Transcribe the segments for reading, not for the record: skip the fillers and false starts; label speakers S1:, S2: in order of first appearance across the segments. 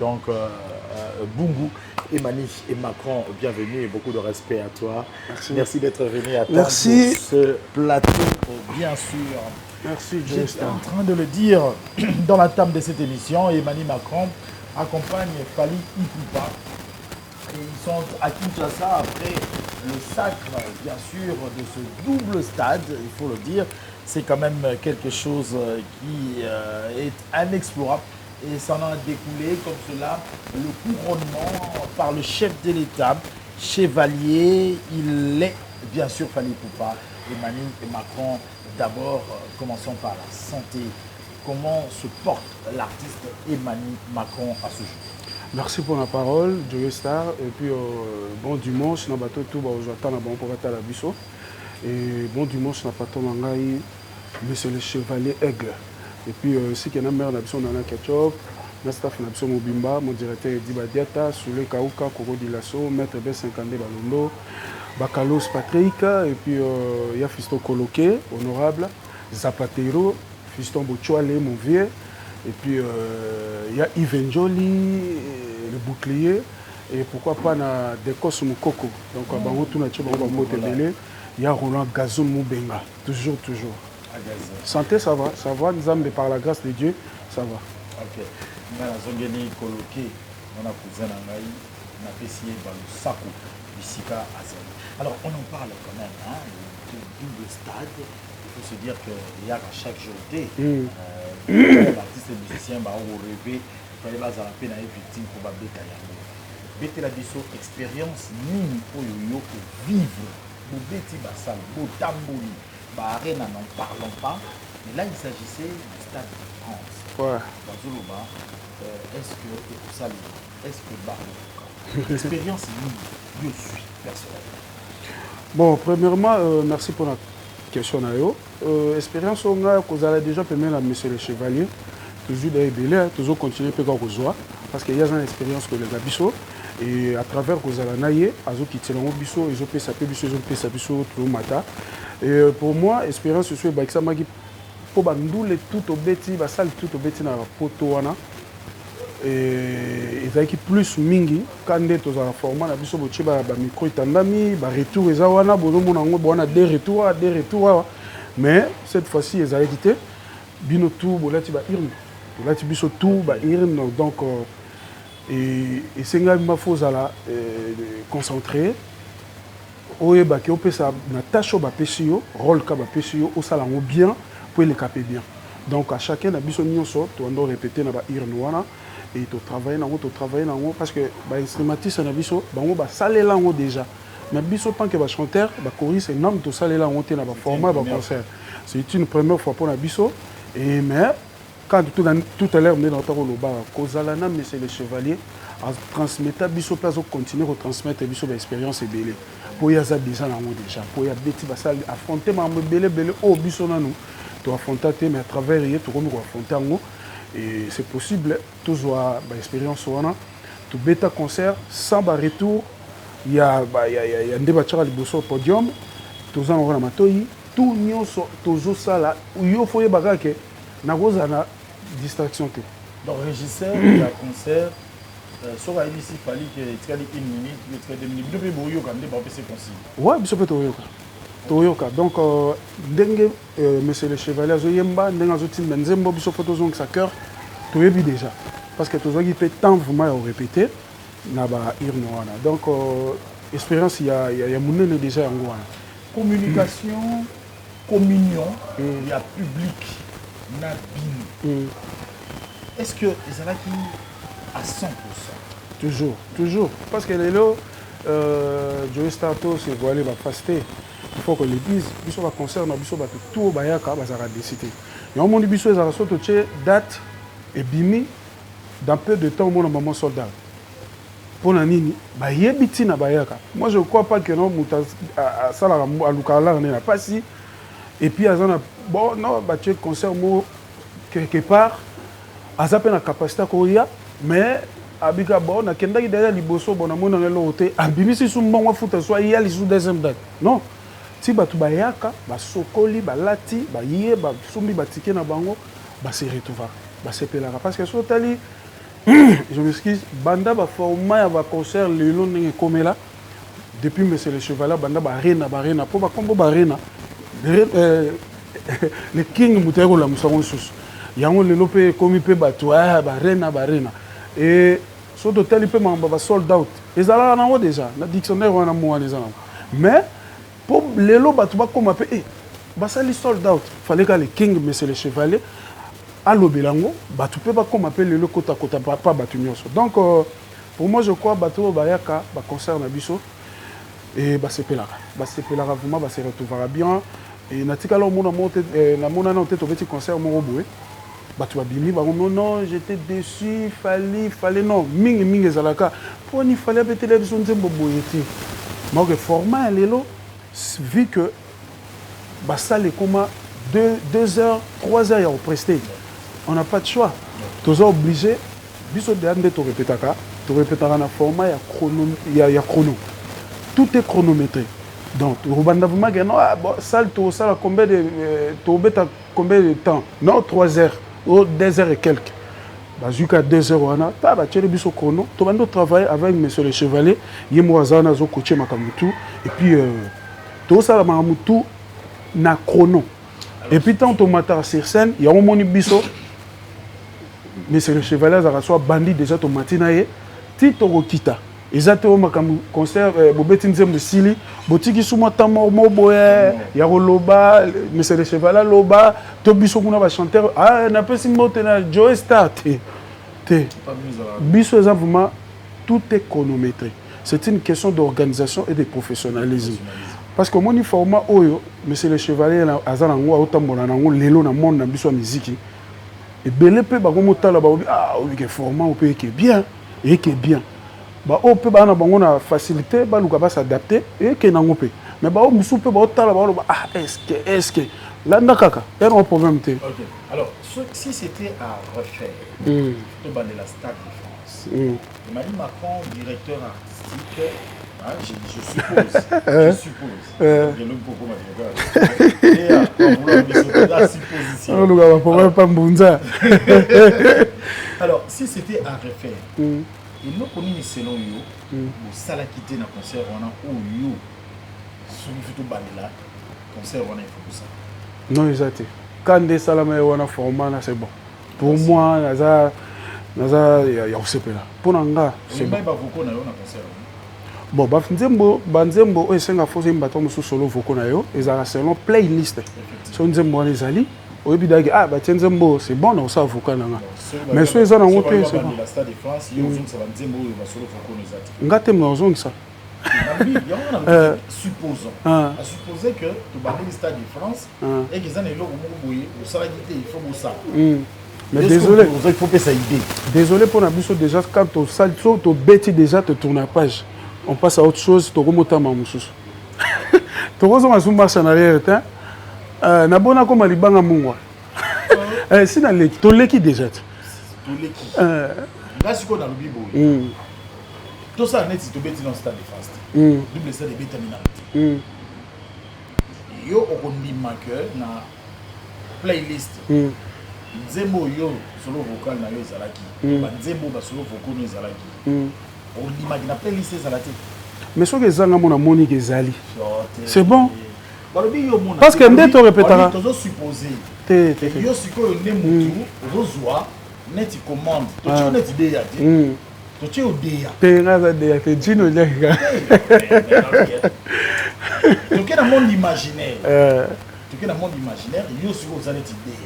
S1: Donc, Bungu, Emani et Macron, bienvenue et beaucoup de respect à toi.
S2: Merci.
S1: Merci d'être venu à temps
S2: Merci.
S1: pour ce plateau, bien sûr.
S2: Merci,
S1: J'étais en train de le dire dans la table de cette émission. Emmanuel Macron accompagne Fally Ipupa. Et ils sont à Kinshasa après le sacre, bien sûr, de ce double stade, il faut le dire. C'est quand même quelque chose qui est inexplorable. Et ça en a découlé comme cela le couronnement par le chef de l'État, chevalier. Il est bien sûr Fally Ipupa, Emmanuel et Macron. D'abord, commençons par la santé. Comment se porte l'artiste Emmanuel Macron à ce jour?
S2: Merci pour la parole, Joey Star. Et puis, bon dimanche, na bateau tout, j'attends bon pour la biso. Et bon dimanche, na bateau mangai, monsieur le chevalier Aigle. Et puis, si qu'il y a un maire d'absence dans la ketchup, na staff d'absence Mobimba, mon directeur Diba Diata, Soule Kauka, Koro Dilasso, maître B50 Balondo, Bakalos Patrick, et puis il y a Fiston Coloqué, honorable, Zapatero, Fiston Bochouale, mon vieux. Et puis, il y a Yves Njoli, le bouclier, et pourquoi pas na Dekos Moukoko. Donc, il y a Roland Gazoun Moubenga, toujours. Santé, ça va, Nzambe, par la grâce de Dieu, ça va.
S1: Ok. Nous avons coloqué, on a cousin Nangaï, on a essayé dans le Sako, Bissika Azali. Alors, on en parle quand même, hein, de double stade. Il faut se dire qu'il y a à chaque journée, l'artiste et le musicien va rêver, il fallait baser la peine à une victime pour Babeta Yango. Bete la biso expérience nini oyo yo vivre, Bobeti Basal, Botambouli, Arène, n'en parlons pas. Mais là, il s'agissait du stade de France.
S2: Ouais.
S1: Est-ce que ça, est-ce que Barloka, l'expérience je suis personnellement.
S2: Bon, premièrement, merci pour la question. Expérience, on a déjà permis à monsieur le chevalier, toujours d'aider, toujours continuer à faire parce qu'il y a une expérience que les Gabiso. Et à travers Kozalanaye, Azo Kitilango Biso, ils ont fait sa Biso, ils ont fait sa Biso, tout le matin. Et pour moi, expérience, je suis avec ça, pour bandouler tout au bêtis, basal tout au bêtis dans la potoana. Et ils ont plus mingi, quand ils ont la format, la Biso, ils ont micro itandami, retour, ils ont des retours. Mais cette fois-ci, ils ont quitté. Bino tout, bolati ba irm. Bolati biso tout, ba irm. Donc, et c'est un peu concentré. Oye ba ki opesa na tâche ba pesio, rôle ka ba pesio au salon bien pour les caper bien. Donc à chacun na biso nyonso to ando répéter na ba irnoana et to travailler na ngo parce que ba instrumentiste na biso bango ba salela ngo déjà. Mais biso tant que ba chanteur ba choriste nam to salela ngo te na ba format ba concert. C'est une première fois pour na biso et mais quand tout à l'heure nous entendons le bar Kozalana monsieur le chevalier à transmettre biso place au continuer à transmettre biso l'expérience et belé. Pour y avoir déjà pour y avoir affronter belé au biso nanou to affronter mais à travers y to comme affronter et c'est possible toujours expérience wana to bêta concert sans retour il y a débat sur le podium tous en on matoi tout nyonso toujours ça là yo faut y bagake na kozana distraction te
S1: donc régisseur de concert so va ici fallait que tu aies une minute, tu aies 2 minutes, depuis boyo quand même c'est possible.
S2: Ouais, biso peut toyoka. Donc dengue monsieur le chevalier azoyemba ndenga azoti nzembo biso photo zong sa cœur toyebi déjà parce que tozoki peut temps vraiment répéter na ba irnoana. Donc expérience il y a munene déjà yango wana.
S1: Communication, communion, il y a public na bin. Est-ce que ça va qui à 100%?
S2: Toujours. Parce que les lots, Joey Starto, c'est voilé, va faster. Il faut qu'on le dise. Biso va concert, biso va tout bayaka, va zara décider. Et on m'a dit biso zara soto date et bimi dans peu de temps mon maman soldat. Pour la nini, ba yebiti na bayaka. Moi je crois pas que non muta sala à lukala n'a pas si. Et puis azana bon non ba tu concert mo quelque part azape na capacité koya. Mais abika bon na kenda derrière liboso bon amona ngelo hote abimisi su mbongo futa so ya lisu deuxième date non ti batu bayaka ba sokoli ba lati ba yé ba sumbi ba ticket na bango ba se retrouver ba se pelaka parce que so tali Je m'excuse. Banda va former un concert le long de Komela. Depuis Monsieur le Chevalet, Banda va arena, pour va combo arena. Le King Moutero la Moussaron sous. Yango le lope komi pe batwa arena. Et sur l'hôtel il peut m'en sold out. Ils allaient en haut déjà. Le dictionnaire on a moi les gens. Mais pour les lots batwa comme appelé, ça les sold out. Fallait que le King Monsieur le Chevalet à l'Obelango, tu peux pas comme appeler le kota pas battu nyonso. Donc pour moi je crois bateau bayaka ba concert na biso et c'est pelara vraiment se retrouvera bien et natika là mona monte na mona na tête au petit concert mon boé tu vas bimi ba non j'étais déçu fallait non mingi zalaka pour ni fallait be télévision nzembo boyeti moi que format lelo vu que ça les comment 2 heures 3 heures au presté. On n'a pas de choix. Tu es obligé, tu répéter un format, il y a chrono. Tout est chronométré. Donc, ça, combien de temps? Non, 3 heures, ou 2 heures et quelques. Jusqu'à 2 heures, on a un chrono. Tu vas travailler avec M. le Chevalier, il y a coaché Makamutu, et puis, tout ça, Makamutu, na chrono. Et puis, tant que tu sur scène, il y a un moni biso. Mais c'est le Chevalier, ça soit bandit déjà ton matinae. Tito Rokita. Ils ont un concert, Bobeti Nzem de Sili. Botiki Souma Tamor Moboye, Yaroloba, mais c'est le Chevalier Loba. Tobiso Kuna va chanter. Ah, on a pas si mot, Joe Star. Biso, vraiment, tout est chronométré. C'est une question d'organisation et de professionnalisme. Parce que mon format oyo, monsieur le Chevalier azanango autambola nango lelo na monde na biso musique. Et belé pe ba gomo tala ba ah oui que format on peut que bien et que bien. Ba o pe ba na bango na facilité ba luka ba s'adapter et que nango pe. Mais ba o musu pe ba tala ba ah est-ce que là ndakaka, il y a un problème té.
S1: OK. Alors si c'était à refaire to ba de la Stade de France. Emmanuel Macron, directeur artistique. Ah, je suppose. Je suppose. Je ne peux pas supposition. Alors, si c'était à refaire, il nous connaît selon you, au salakité na concert on a ou you, celui qui est là, concert on a il faut ça.
S2: Non, exact. Quand des salamé on a format c'est bon. Pour moi, naza il y a aussi là. Pour nanga, c'est bon. Bon, Banzembo, et c'est un faux imbatant sous solo voko na yo, et ça selon playlist. So Nzembo les ali, au bidagi ah bah Nzembo c'est bon on ça vocal na. Mais so ils ont en haut c'est bon.
S1: La Stade de France, ils ont ça Nzembo va solo voko nos ati.
S2: Ngate mo zone ça.
S1: Supposons. À supposer que tu vas le Stade de France et que ça n'est là au boye, au salagité il faut ça.
S2: Mais désolé,
S1: il faut que ça idée.
S2: Désolé pour la biso déjà quand tu salto tu bêtis déjà te tourne page. On passe à autre chose, tu remontes à Mamoussous. Tu remontes à marche en arrière, na bona comme libanga mungwa. Si na leki, to leki déjà.
S1: To leki. Là ce qu'on a le bibo. Tout ça net si tu bêtis dans le Stade de France. Double stade de bétaminalité. Yo on dit marqueur na playlist. Nzembo yo solo vocal na yo zalaki. Ba nzembo ba solo vocal no zalaki. On imagine la playlist zalati.
S2: Mais ce que zanga mona Monique ezali. C'est bon.
S1: Parce
S2: que ndé to répétera.
S1: Tu dois supposer. Yo siko yo nemutu rozwa net commande. Tu tu net idée ya. Tu tu idée.
S2: Te ngaza de ya te dino jaka.
S1: Tu que dans monde imaginaire. Tu que dans monde imaginaire yo siko zalet idée.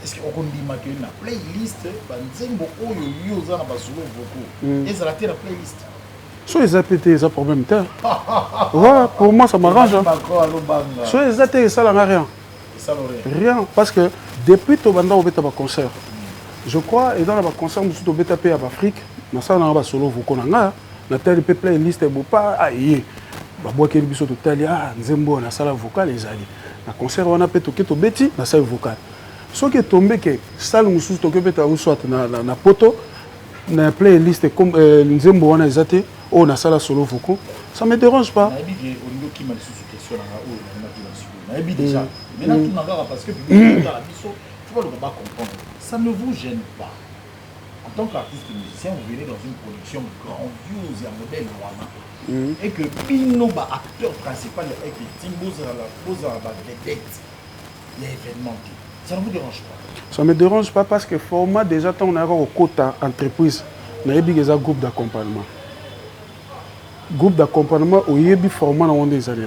S1: Est-ce qu'on dit que la playlist banzembo oyo yo za na basolo beaucoup et ça la playlist
S2: so les APT ça problème terre ouais pour moi ça m'arrange so les APT ça n'a rien parce que depuis to banda au beta ba concert je crois et dans la concert musu to beta pe à Afrique na ça na ba solo beaucoup na na telle playlist bo pas aïe ba boa ke biso total ah nzembo na sala vocal les ali na concert on a pe to keto beti na sala vocal. Ce qui est tombé, que salle mususu tokebeta soit na poto na playlist comme Nzembo wana ezate o na sala solo voko ça me dérange pas.
S1: Na bi au niveau qui m'a sous question là o na bi déjà maintenant tout n'engara parce que tu vas le pas comprendre ça ne vous gêne pas en tant qu'artiste musicien, vous venez dans une production grandiose et en modèle Wana. Et que Pino, acteur principal, et que Timbo, la vedette, il y a événement. Ça ne vous dérange pas?
S2: Ça ne me dérange pas parce que le format, déjà, on a au quota entreprise, on a un groupe d'accompagnement. Groupe d'accompagnement, il y a un format dans les années.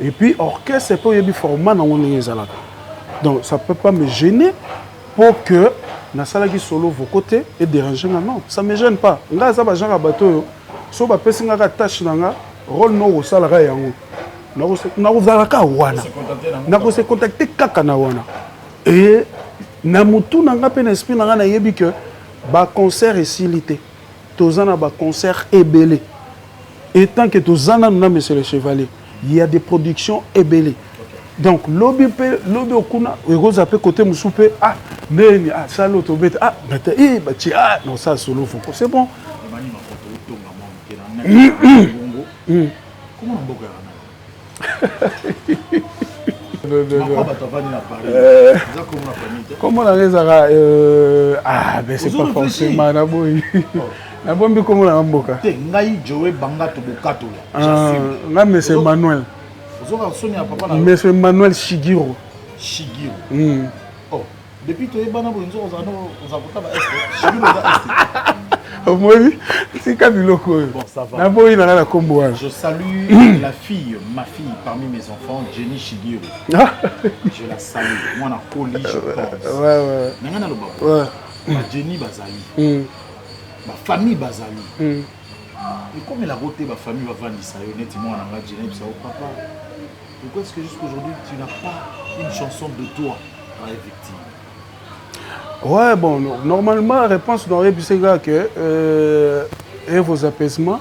S2: Et puis, orchestre, c'est pas un format dans les années. Donc, ça ne peut pas me gêner pour que na sala qui solo vos côtés et déranger. Non, ça ne me gêne pas. Nga za ba genre bateau, so ba pesi nga tâche nanga, rôle no au salarié yango. Na ko zala ka wana. Na ko se contacter kaka na wana. Et na mutu nanga pe na esprit nanga na yebi que ba concert et silité. Tozana ba concert ébélé. Et tant que tozana na monsieur le chevalier, il y a des productions ébélées. Donc lobby okuna egoza pe côté musupe ah neni ah ça l'autre bête ah bata bachi ah non ça solo faut c'est bon.
S1: Comment on boka
S2: comment la rézara ah ben c'est pas forcément na boy na bombi comment la mboka
S1: te ngai Joe banga to bokato
S2: là monsieur Manuel. Monsieur Manuel Shigiro.
S1: Shigiro. Oh, depuis que tu es banabo, nous avons
S2: c'est Kabiloko.
S1: Bon, ça va. Je salue la fille, ma fille parmi mes enfants, Jenny Shigiro. Je la salue. Moi, on a poli, je pense.
S2: Ouais.
S1: Ma Jenny Bazali. Ma famille Bazali. Et comme elle a roté ma famille, va vendre ça, honnêtement, on a dit, papa. Pourquoi est-ce que jusqu'aujourd'hui tu n'as pas une chanson de toi à la victime?
S2: Ouais, bon, normalement, la réponse n'aurait pu être que et vos apaisements,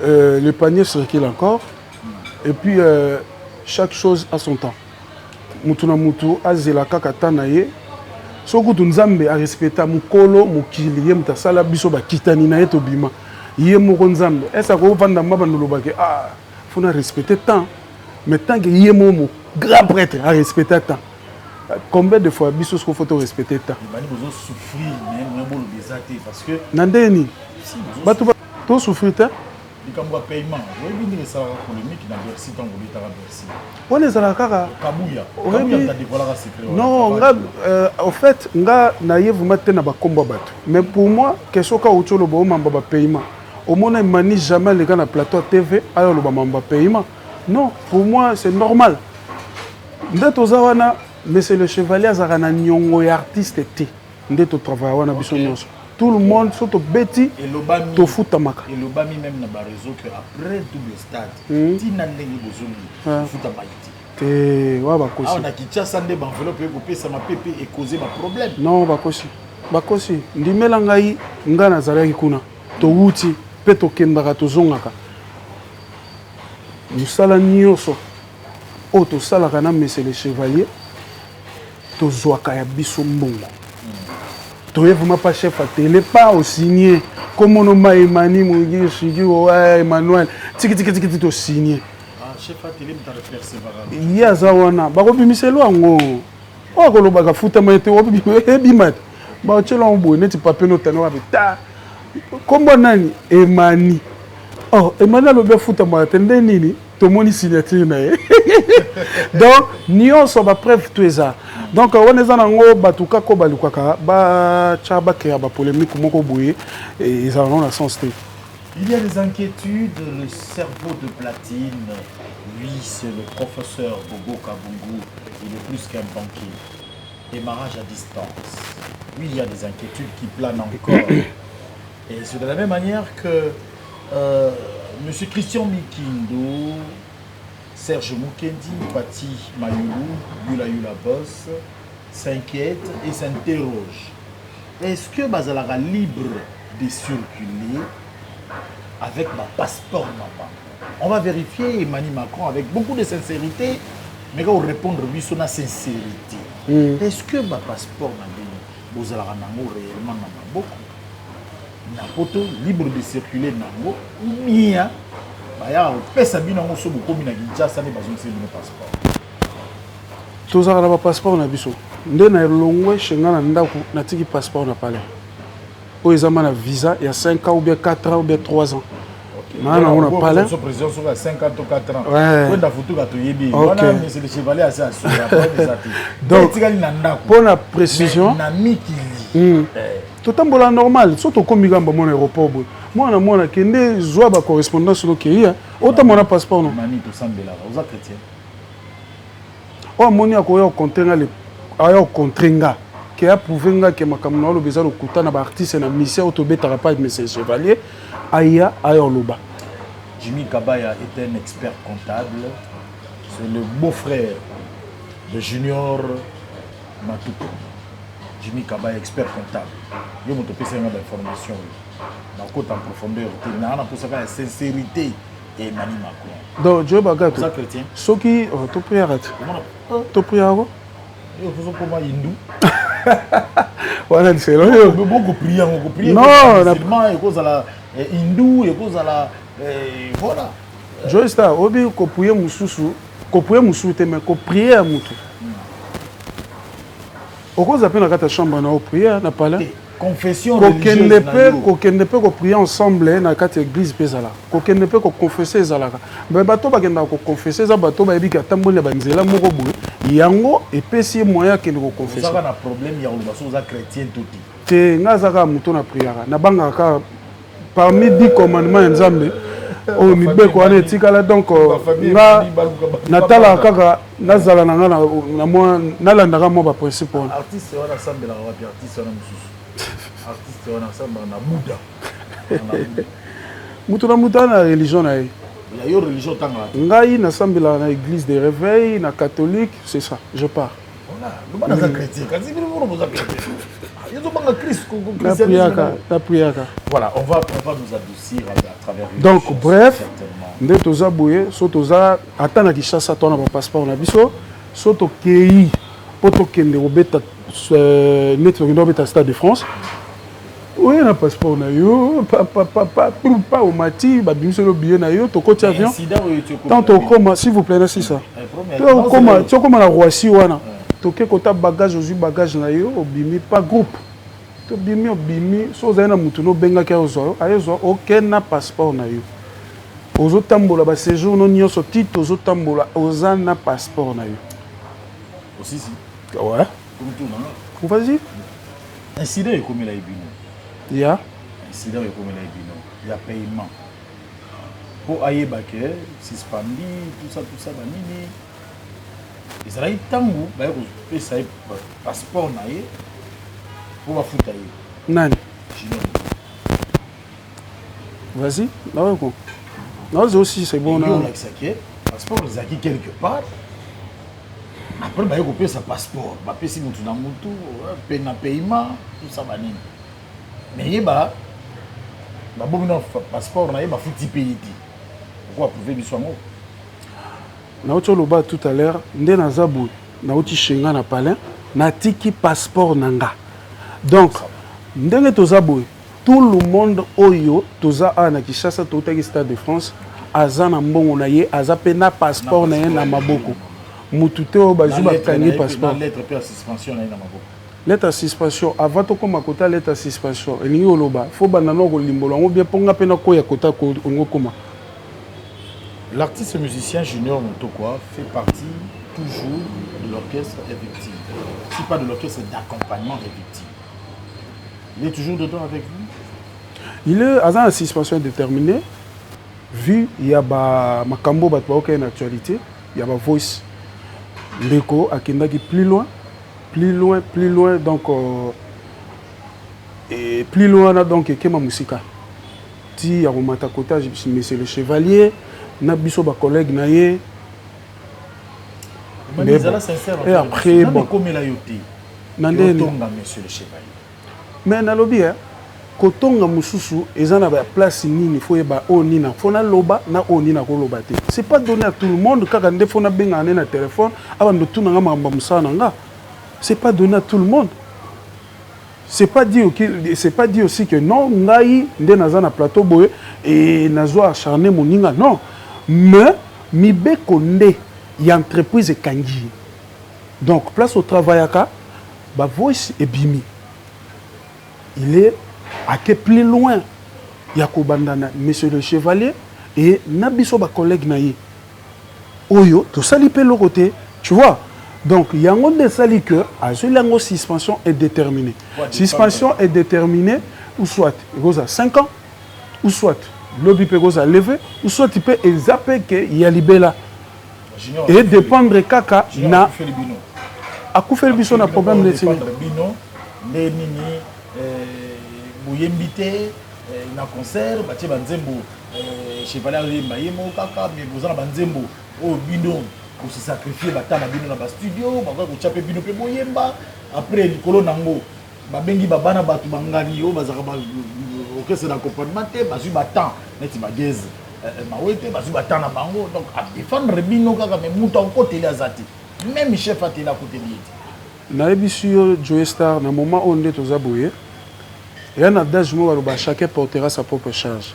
S2: le panier circule encore, et puis chaque chose a son temps. Mutuna mutu azela kaka tanaye. Soko tunzambe a respecta mukolo mukili ye mutasala biso ba kitani na yeto bima. Ye moko nzambe. Esa ko vanda mabando lobake ah faut na respecter temps. Mais tant que yé mon grand prêtre a respecté le temps. Combien de fois biso ce qu'il faut respecter le temps?
S1: Il faut souffrir mais bon parce que
S2: nandeni ba to souffrir ta
S1: likambo paiement oui bien ça polémique na Bercy tant vous ta Bercy
S2: on les ala kaka
S1: kabuya ta dévoiler secret
S2: non nga au fait nga na yevu matin na ba komba bato mais pour moi question ka utolo bo mamba ba paiement au moins il manie jamais les gars na plateau TV alors le mamba paiement. Non, pour moi, c'est normal. Monsieur le chevalier Azarana Nyongo est artiste. Tout le monde, surtout Betty, to fout maka.
S1: Et le bami même n'a pas réseau que après double stade, Tina Nengi Bozoni, fout à Maïti. Ah, on a quitté ça des enveloppes et ça m'a pépé et causé ma problème.
S2: Non, bakosi. Bakosi. Ndimelangai, ngana zaraki kuna. To wuti, peto kendaka to zongaka. Nous salons au to salakana monsieur le chevalier to zoaka ya biso mbongo to yevuma pas chef à télé pas au signé comme on m'a Emani Mungi Shigi Emmanuel tiki to signé
S1: ah chef à télé m'ta recevoir
S2: ya zawana bako bimiselo ngo o ko lo baka futa maite o bimat ba tshelo mbo neti papier notano wa bita kombo nani Emani. Oh, Emmanuel Obe Fouta m'a attendu nini, tout le monde signature nae. Donc, nous sommes preuve tout ça. Donc, on est en haut, batuka ko balukaka, ba chaba créa ba polémique moko boye et ils en ont la sens.
S1: Il y a des inquiétudes, le cerveau de platine. Oui, c'est le professeur Bobo Kabungu, il est plus qu'un banquier. Démarrage à distance. Oui, il y a des inquiétudes qui planent encore. Et c'est de la même manière que Monsieur Christian Mikindo, Serge Mukendi, Pati Mayulu, Yula Boss s'inquiète et s'interroge. Est-ce que Bazalara libre de circuler avec ma passeport maman? On va vérifier Emmanuel Macron avec beaucoup de sincérité, mais quand on répondre lui sur la sincérité. Est-ce que ma passeport maman Bazalara nango réellement n'a beaucoup? Na poto libre de circuler nango ou bien baya pesa bino ngo so bokomi na Kinshasa ne bazon se bino passeport
S2: tozaka na ba passeport na biso nde na longwe shenga na ndako na tiki passeport na pale où ils ont un visa, il y a 5 ans ou bien 4 ans ou bien 3 ans.
S1: Maintenant, on a parlé. Président sur 50 ou 4 ans.
S2: Ouais.
S1: Voilà, c'est le chevalier assez assuré.
S2: Donc, pour la précision, tout est normal. Surtout comme il y a un aéroport. Moi, je suis en correspondance sur le pays. Autant mon passeport.
S1: Vous êtes chrétien.
S2: Oh, mon contrainga qui a prouvé que ma camarade le besoin de couper na artiste na mission autobétara pas mais c'est chevalier aya loba.
S1: Jimmy Kabaya est un expert comptable. C'est le beau-frère de Junior Matuko. Jimmy Kabaya, expert comptable. Il y a une information. Dans le côté en profondeur, il y a une sincérité et Mani Macron.
S2: Donc, Dieu bagat.
S1: Vous êtes chrétien?
S2: Ce qui, tu pries arrête. Tu pries arrête.
S1: Il faut comment hindou.
S2: Voilà, c'est là.
S1: Beaucoup prier,
S2: non,
S1: musulman, et cause à la hindou, et cause à la voilà.
S2: Je suis là, obi ko prier mususu, mais ko prier à mutu. Au cause appelle la chambre na prier na pas là.
S1: Confession religieuse.
S2: Qu'on ne peut prier ensemble dans quatre églises pesala. Qu'on ne peut confesser zalaka. Mais bato ba kenda ko confesser za bato ba ebika tambole ba nzela moko boye. Yango et pesi moyen que nous confesser.
S1: Ça va na problème ya ba so za chrétien tout.
S2: Te ngazaka muto na prière. Na banga ka parmi 10 commandements nzambe o mibeko ane tikala donc nga natala kaka nazala na ngana na moi nalandaka mo ba principe.
S1: Artiste wana sambela wa artiste wana mususu. Artiste wana samba na Bouddha.
S2: Mutu na muta na religion na ye.
S1: Il y a une religion tanga.
S2: Ngai na sambela na église de réveil na catholique, c'est ça, je pars.
S1: Voilà, le monde est chrétien. Quand il veut nous chrétien. Ils ont pas Christ
S2: la prière.
S1: Voilà, on va nous adoucir à travers
S2: donc bref, nde toza boye, so toza atana Kinshasa tona ba passeport na biso, so to kei poto kende obeta net obeta Stade de France. Oui, un passeport na yo, pas au mati, ba biso le billet na yo, to côté avion. Tant au coma, s'il vous plaît, c'est ça. Tu comme la Roissy wana. To ke kota bagage ozu bagage na yo, obimi pas groupe. To obimi, so za na mutu no benga ke ozo, ayezo aucun passeport na yo. Ozo tambola ba séjour no nyonso titre ozo tambola oza na passeport na yo.
S1: Aussi si.
S2: Ouais.
S1: Comme tout non.
S2: Vas-y.
S1: Incident est comme la ibino.
S2: Ya.
S1: Incident est comme la ibino. Il y a paiement. Pour ayer baké, suspendu, tout ça banini. Israël tangu ba ko pesa passeport na ye pour ba futa ye.
S2: Nani? Vas-y. Non quoi. Non, aussi c'est bon.
S1: On a que passeport zaki quelque part. Après ba ko pesa passeport, ba pesi mutu na mutu, pena paiement, tout ça banini. Mais yeba ba bomino passeport na ye ba futi payer. Pourquoi prouver biso ngo?
S2: Naoto loba tout à l'heure, nde nazabu naoti shenga na palais, natiki passeport nanga. Donc, ndenge tozabu, tout le monde oyo toza na Kinshasa totaki Stade de France, aza na mbongo na ye, aza pe na passeport na ye na maboko. Mutute o bazuba kangi passeport.
S1: Lettre de suspension na ye na maboko.
S2: Lettre de suspension, avant to koma kota lettre de suspension, elingi oloba, faut banano ko limbolo, ngo bien ponga pe na ko ya kota ko ngo koma.
S1: L'artiste musicien Junior Mutokwa fait partie toujours de l'orchestre Evictime. Si pas de l'orchestre d'accompagnement Evictime. Il est toujours dedans avec vous?
S2: Il est à la suspension déterminée. Vu il y a Makambo Batwaoka en actualité, il y a ma voice. L'écho à Kendaki plus loin, donc et plus loin donc Kema Musika. Si y a Romata Kota, mais c'est le chevalier. Na biso ba collègue na ye
S1: mais sincère
S2: et après bon
S1: comme la yoté tonga monsieur le chevalier
S2: mais na lobi kotonga mususu ezana ba place nini faut ba onina fona loba na onina ko loba te c'est pas donné à tout le monde kaka nde fona benga na téléphone avant de tout nga mamba musana nga c'est pas donné à tout le monde. C'est pas dit aussi que non ngai nde naza na plateau boye et nazo acharné moninga non. Mais mibe konde y entreprise kangi. Donc place au travail aka ba voice et bimi. Il est à que plus loin Yakobandana monsieur le chevalier et nabiso ba collègue naïe oyo to sali pe le côté tu vois donc il y a un de sali que à la suspension est déterminée suspension est déterminée ou soit il goes à 5 ans ou soit lobby peut goes à lever ou soit il peut zapper que il y a libella et dépendre kaka na a koufel biso na problème de
S1: bino ne nini boyembité na concert batie banzembo chevalier mayemo kaka mais bozana banzembo o bino pour se sacrifier batana bino na ba studio baka ko chape bino pe boyemba après likolo nango babengi babana batu bangani o bazaka ba orchestre d'accompagnement te bazui batan neti bageze mawete bazui batana bango donc a défendre bino kaka mais muta ko tele azati même chef a tele à côté de
S2: na ebisio Joe Star na moment on est aux aboyés. Et un adage, chacun portera sa propre charge.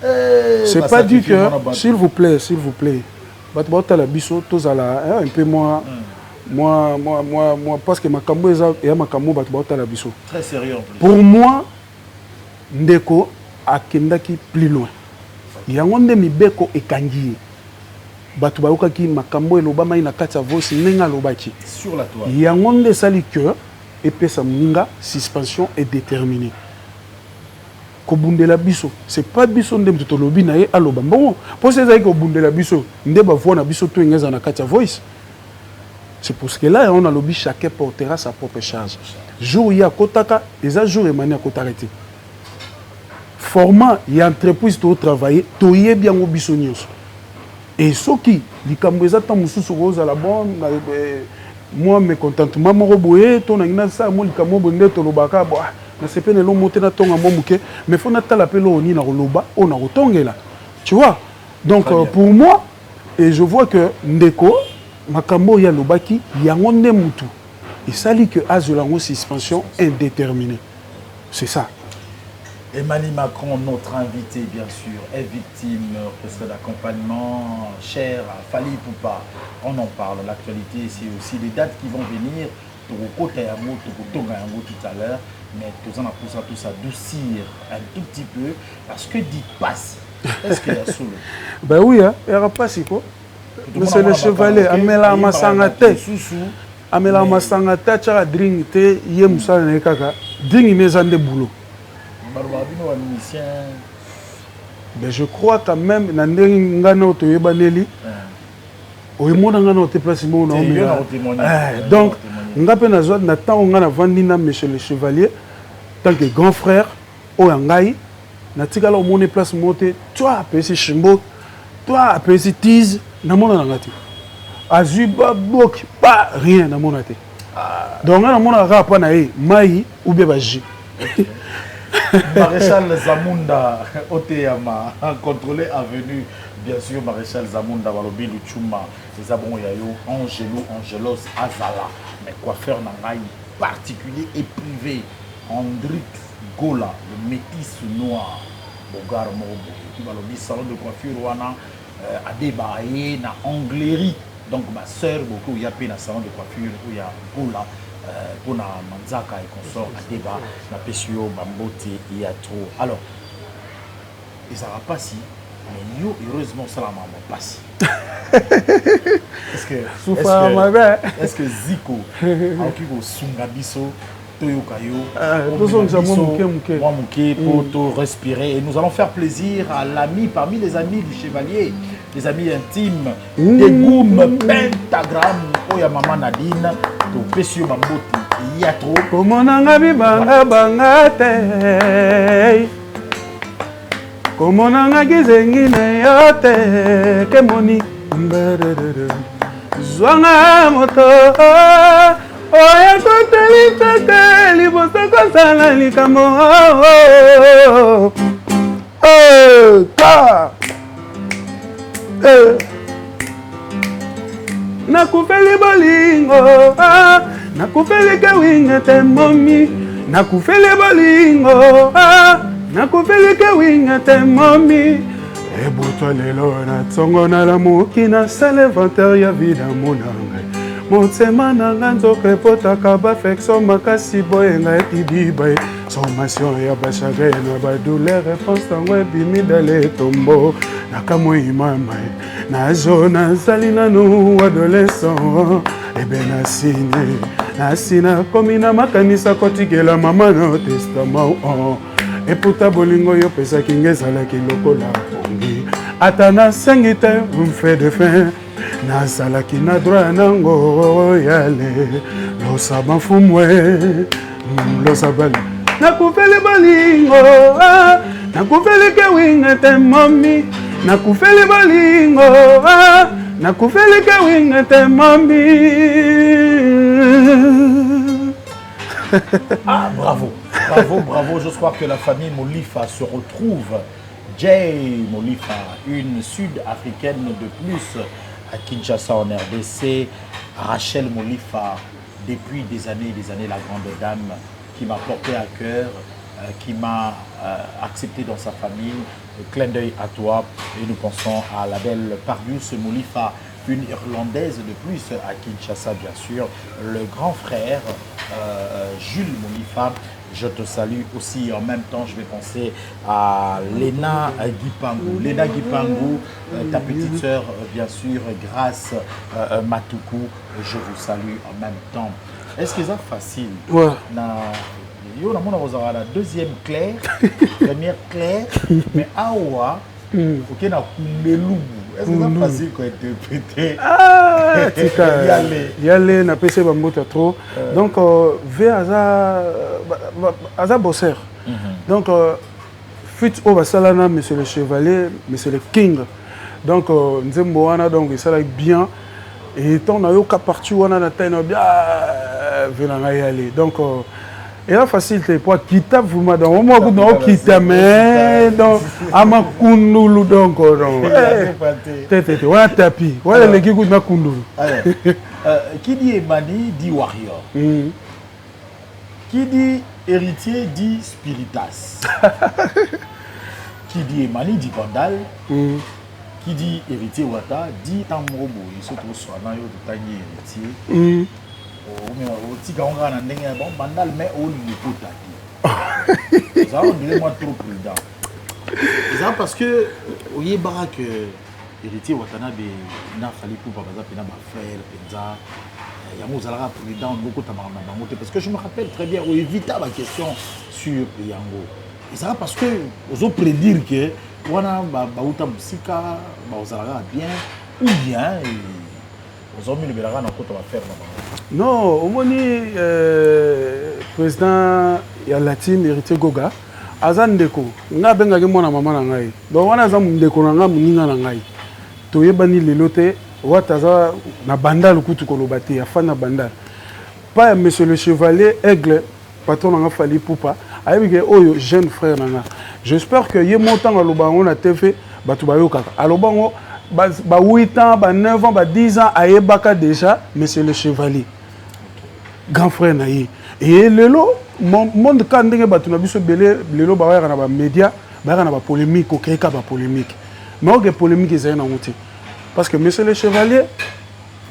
S2: C'est pas dit que, s'il vous plaît, un peu moi, parce que ma cambo est ma cambo,
S1: très sérieux en plus.
S2: Pour moi, Ndeko a kendaki plus loin. Il y a un de mes beko et kangi. Batu baoka ki makambo elobama ina kati voice nenga lobaki.
S1: Sur la toile.
S2: Il y a un de sali que et pesa mninga suspension est déterminée. Kobundela biso c'est pas biso ndem to lobi na ye aloba bon pour ces aïe kobundela biso ndeba voix na biso to ngeza na kati voice c'est pour ce que là on a lobby chacun portera sa propre charge jour ya kotaka les jours emani à kotarete format ya entreprise to travailler to ye bien ngo biso nyonso et soki likambo ezata mususu roza la bonne moi mes contentement mo boye to na ngina sa mo likambo bonde to lobaka bo na sepene lo monter na tonga momuke mais faut na tala pelo oni na loba on a rotongela tu vois donc pour moi et je vois que ndeko makambo ya lobaki yango nde mutu et sali que azolango suspension indéterminée c'est ça.
S1: Emmanuel Macron, notre invité bien sûr, est victime orchestre d'accompagnement cher à Fally Ipupa. On en parle, l'actualité c'est aussi les dates qui vont venir. Tout à l'heure, mais tout ça adoucir un tout petit peu parce que dit passe. Est-ce qu'il y a sous le
S2: ben oui, il y aura pas si quoi. Monsieur le chevalier, Amela Masangate, Amela Masangate, tu as drink te, yem ça ne kaka, drink mes années boulot. Ben je crois quand même, Nandeng Ngano to Yebaneli, au monde Ngano te place mon nom. Donc ngape na zwa na temps nga na vandina monsieur le chevalier tant que grand frère o yangai na tikala omone place moté toi apesi chimbo toi apesi tiz na mona ngati azuba bok pas rien na mona te donc na mona rapa na e mai ou bien baji
S1: Maréchal Zamunda Oteyama contrôlé avenue bien sûr Maréchal Zamunda Walobi Luchuma les abons yayo Angelos Azala mais coiffeur nangai particulier et privé Andric Gola le métis noir Bogar Morbo qui va le salon de coiffure wana à débailler na Anglerie donc ma sœur beaucoup y a pe na salon de coiffure où y a Gola pour na Manzaka et consort à débat na Pesio Bambote il y a trop alors et ça va pas si mais yo heureusement ça la maman passe. Est-ce que Zico a occupé Sungabiso Toyokayo pour respirer et nous allons faire plaisir à l'ami parmi les amis du chevalier les amis intimes des Goum Pentagram Oya Maman Nadine to Pesio Bamboti il y a trop
S2: comment nangabi banga bangate comment nangaki zengine yote kemoni zwanga moto oya koteli tete liboso kosala likambo nakufeli bolingo nakufeli kewinga te momi nakufeli bolingo nakufeli kewinga te momi ebutwa lelo na tsongo na la moki na sale inventaire ya vida monanga motema nanga nzoka epotaka bafektio makasi boyenga ekibiba sommation ya bachagrin na badouleur réponse tango ebimi dale tombo nakamoi mama nazo nazali nanu adolescent ebe nasina komi na makanisa kotikela mama na testament eputa bolingo yo pesaki nge ezalaki lokola pongi ata nasengi te mfe de fin nazalaki na droit nango yale losa bafumwe losa bali nakufeli balingo nakufeli ke winga te mami nakufeli balingo nakufeli ke winga te mami.
S1: Ah, bravo, bravo, bravo. Je crois que la famille Molifa se retrouve. Jay Molifa, une sud-africaine de plus à Kinshasa en RDC. Rachel Molifa, depuis des années, la grande dame qui m'a porté à cœur, qui m'a accepté dans sa famille. Clin d'œil à toi. Et nous pensons à la belle Parius Molifa, une Irlandaise de plus à Kinshasa, bien sûr. Le grand frère, Jules Molifa. Je te salue aussi. En même temps, je vais penser à Léna Guipangu. Léna Guipangu, ta petite sœur, bien sûr, Grâce Matoukou. Je vous salue en même temps. Est-ce que c'est facile?
S2: Ouais.
S1: Yo na mona kozala la deuxième Claire, première Claire, mais awa ok na kundelubu. Est-ce que c'est facile qu'on interpréter?
S2: Ah, tika yale na pese ba mota trop. Donc ve aza bosser. Donc fit o basalana monsieur le chevalier, monsieur le king. Donc nzembo wana donc ça là bien et ton na yo ka parti wana na taina bien venanga yale. Donc et la facilité pour quitter vous madame moi vous non quitter mais donc ama kundulu donc tete wa tapi wala leki ku na kundulu.
S1: Qui dit Emani dit warrior. Qui dit héritier dit spiritas. Qui dit Emani dit vandal. Qui dit héritier wata dit tamrobo il se trouve soit na yo de tani héritier. Bandal mais on est ça on dirait moi trop prudent. Ça parce que oye barak héritier watanabe na fali pour papa za ba frère penza ya mozala prudent beaucoup tamarana bangote parce que je me rappelle très bien on évita la question sur Yango. Et ça parce que ozo prédire que wana ba uta musika ba ozala bien ou bien
S2: non, au moins président ya Latine héritier Goga azandeko nga benga ke mwana mama na ngai donc wana za mundeko na nga muninga na ngai to yebani lelote wataza na bandal kutu koloba te ya fana bandal pas monsieur le chevalier aigle patron na nga fali poupa ayebi ke oyo jeune frère na nga j'espère que ye montant aloba on a TV batu bayokaka aloba ngo ba 8 ans, ba 9 ans, ba 10 ans, à Ebaka déjà, monsieur le chevalier. Grand frère naïe. Et lelo, monde quand ndenge batu na biso belé, lelo ba na ba média, ba na ba polémique, ko keka ba polémique. Mais o ke polémique ezana ngote. Parce que monsieur le chevalier,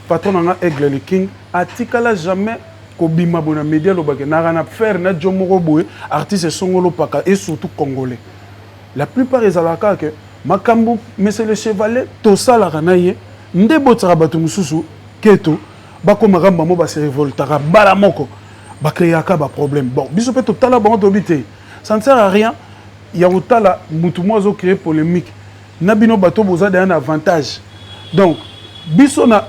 S2: patron na Aigle le King, atikala jamais ko bima bona média lo ba ke na na faire na jomoro boy, artiste songolo paka et surtout congolais. La plupart ezalaka que makambu monsieur le chevalier to sala kanaye ndebo tsara batu mususu keto bako magamba mo ba se révoltera bala moko ba créer ka ba problème bon biso pe to tala bango to bité ça ne sert à rien ya utala mutu mozo créer polémique na bino bato boza un avantage donc biso na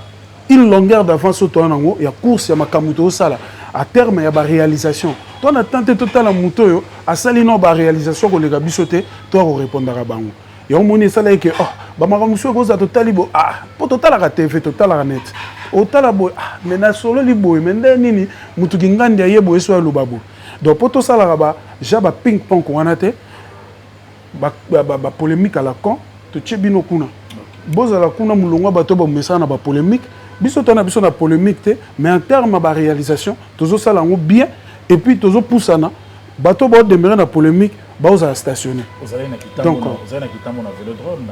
S2: une longueur d'avance au tour nango ya course ya makambu to sala à terme ya ba réalisation to na tenté total muto yo asali no ba réalisation ko le bisoté to ko répondre à bango. Et on m'a dit que oh bah ma monsieur cause à total libo ah pour total la TV total la net total boy ah mais na solo libo mais nini mutu kingandi ya yebo eso lubabo donc pour tout ça là ba jaba ping pong ko anate ba polémique à la con to chebino kuna boza la kuna mulongwa bato ba message na ba polémique biso tona biso na polémique te mais en terme ba réalisation tozo sala ngo bien et puis tozo poussana bato ba demeurer na polémique Bauza stationné.
S1: Vous allez donc vous allez na vélodrome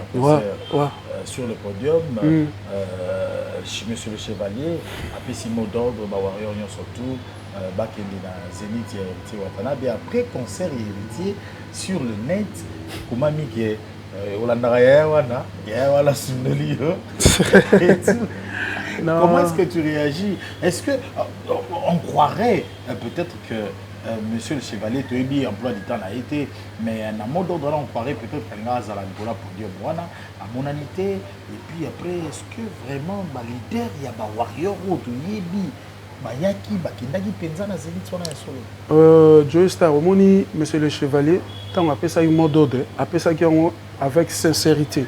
S1: sur le podium. Monsieur le chevalier a fait 6 mots d'ordre ba warrior surtout Bakende na Zénith Héritier Watanabe après concert Héritier sur le net comment mike Olandara Yawana Sundoli comment est-ce que tu réagis? Est-ce que on croirait peut-être que Monsieur le Chevalier Toyebi emploi du temps a été, mais en mode d'ordre on croirait peut-être qu'elle a la Nicolas pour dire voilà à monanité et puis après est-ce que vraiment bah leader il y a bah warrior ou Toyebi Bayaki Bakindagi Penza na Zénith sona ya solo
S2: Joe Star omoni Monsieur le Chevalier tant appelle ça un mot d'ordre appelle ça qui avec sincérité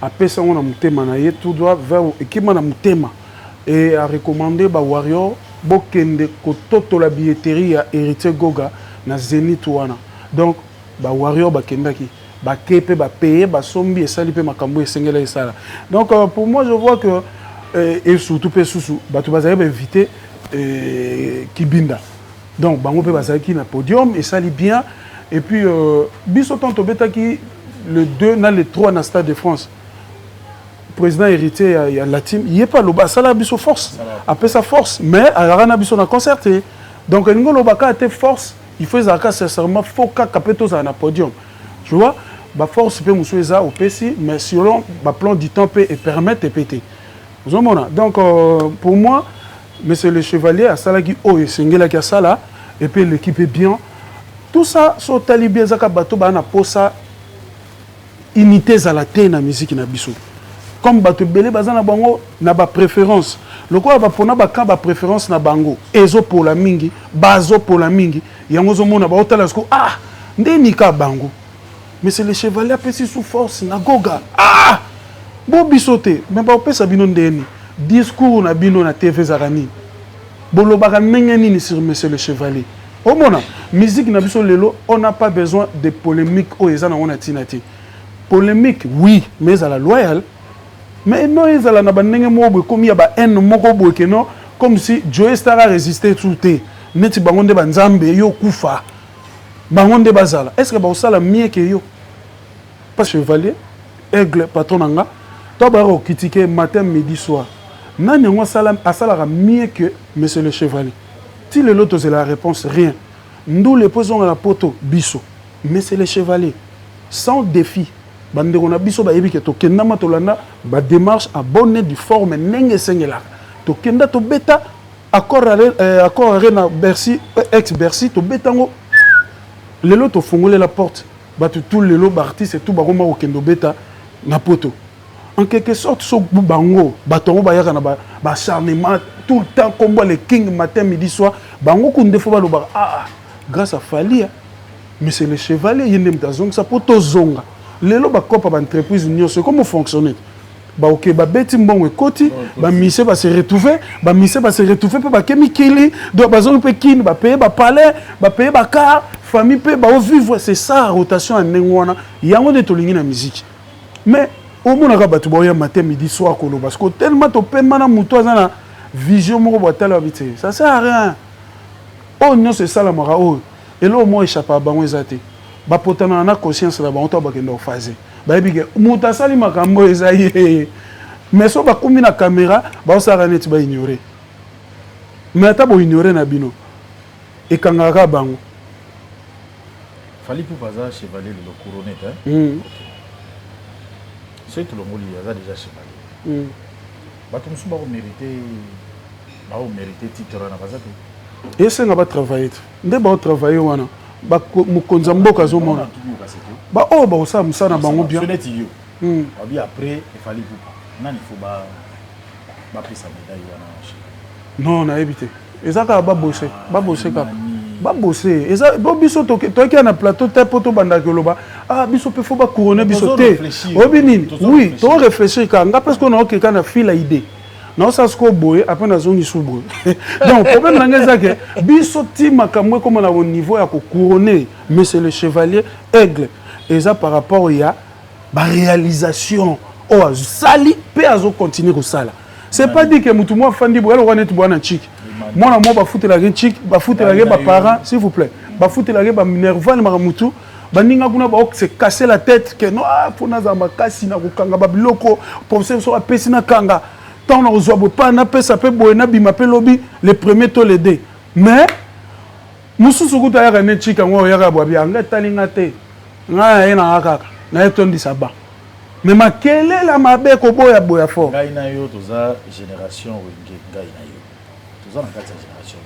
S2: appelle ça on a mutema na ye tout doit vers équipement na mutema et à recommander ba warrior bokende kototo la billetterie ya Héritier Goga na Zénith wana donc ba warrior bakendaki ba kepe ba payer ba sombi et sali pe makambo esengela esala donc pour moi je vois que et surtout pe susu bato bazali invité Kibinda donc bango pe bazali na podium et sali bien et puis biso tanto betaki le 2 na le 3 na Stade de France président héritier il y a la team il est pas le bas ça là biso force après sa force mais à la biso na concerté donc ngo lo baka te force il faut ça sincèrement faut ka capeto ça na podium tu vois ba force peut muso ça au PC mais selon ba plan du temps peut et permettre de péter vous comprenez donc pour moi monsieur le Chevalier à ça là qui oh singela qui ça là et puis l'équipe est bien tout ça so talibé zaka bato ba na posa unité za la te na musique na biso comme bato belé bazana bango na ba préférence le quoi ba pona ba ka ba préférence na bango ezo pour la mingi bazo pour la mingi yango zo mona ba otala sko ah ndeni ka bango mais c'est le Chevalier apesi sous force na Goga ah bo bisoté mais ba opesa bino ndeni discours na bino na TV zarani bolo ba nengeni ni sur monsieur le Chevalier au mona musique na biso lelo on n'a pas besoin de polémique o ezana on a tinati polémique oui mais à la loyale. Mais non, ils allaient comme il y a un mot comme si Joe Star a résisté tout le temps. Neti bangonde banzambe yo kufa. Bangonde bazala. Est-ce que ça mieux que yo? Pas Chevalier, Aigle, patron nanga. Toi baro critiquer matin, midi, soir. Nani ngwa salam asala mieux que monsieur le Chevalier. Si le lot c'est la réponse rien. Nous les posons à la poto biso. Mais c'est le Chevalier. Sans défi. Bandeko na biso ba yebi ke to kenda matolanda ba démarche à bonne du forme nenge sengela to kenda to beta accord na Bercy ex Bercy to betango lelo to fongole la porte ba tout lelo ba artiste et tout ba roma okendo beta na poto en quelque sorte so bango batongo ba yaka na ba acharnement tout le temps combat le king matin midi soir bango kunde fo ba lo ba ah grâce à Falia mais c'est le Chevalier yende mtazong sa poto zonga lelo ba kopa ba entreprise nyonso comment fonctionner ba OK ba beti mbongo ekoti ba mise ba se retrouver ba mise ba se retrouver pe ba kemikili do ba zone pe kin ba payer ba palais ba payer ba car famille pe ba vivre c'est ça rotation en ngwana yango de tolingi na musique mais au mona ka batu ba ya matin midi soir kolo parce que tellement to pe mana muto azana vision moko ba tala vite ça sert à rien oh non c'est ça la mara oh et là au moins échappe à bango ezate ba potana na conscience la ba on to ba kendo fazer ba bige muta sali makambo ezaye mais so ba kumi na caméra ba osara net ba ignorer mais ta bo ignorer na bino et kangaka bango
S1: fali pour bazar Chevalier le couronné hein c'est tout le monde il y a déjà Chevalier ba tout musu ba mériter titre na bazar
S2: et c'est nga ba travailler nde ba travailler wana ba mukonza mboka zo mona ba oh ba osa musana bango bien
S1: abi après il fallait pour nani faut ba pesa médaille wana
S2: non na éviter ezaka ba bosser ka ba bosser eza bo biso to ki na plateau te poto banda ke loba ah biso pe faut ba couronner biso te obinini oui to réfléchir ka nga parce qu'on a OK kana fila idée non ça ce qu'on boye après na zone sous boye donc problème na ngeza ke biso ti makamwe comme na au niveau ya ko couronner mais c'est le Chevalier Aigle et ça par rapport ya ba réalisation oh sali pe azo continuer ko sala c'est pas dit que mutu mo fandi boye lo net boana chic moi na mo ba foutre la chic ba foutre la ba parents s'il vous plaît ba foutre la ba nerval ma mutu baninga kuna ba se casser la tête que non pour na zamba kasi na ko kanga ba biloko professeur so apesi na kanga tant on reçoit pas na pesa pe boye na bima pe lobby le premier to les deux mais mususu kuta yaka ne chika ngo yaka bwa bianga talinga te nga ena kaka na etondi saba mais makele la mabe ko boya boya fort
S1: ngai na yo toza génération wenge ngai na yo toza na kati ya génération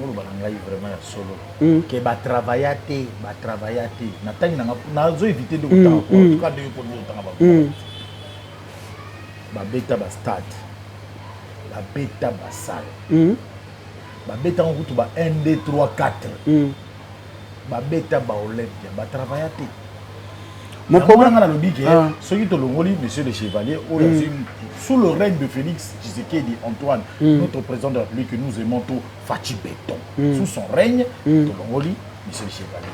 S1: on va ngai vraiment ya solo ke ba travailler te na tangi na zo éviter de kutanga ko en tout cas de yo pour kutanga ba ba beta ba stade ba beta ba salle ba beta ngutu ba 1 2 3 4 ba beta ba Olympia ba travailler te
S2: mon problème
S1: à l'objet ce qui te l'ongoli monsieur le chevalier sous le règne de Félix Tshisekedi Antoine notre président de la République que nous aimons tout Fachi Béton sous son règne te l'ongoli monsieur le chevalier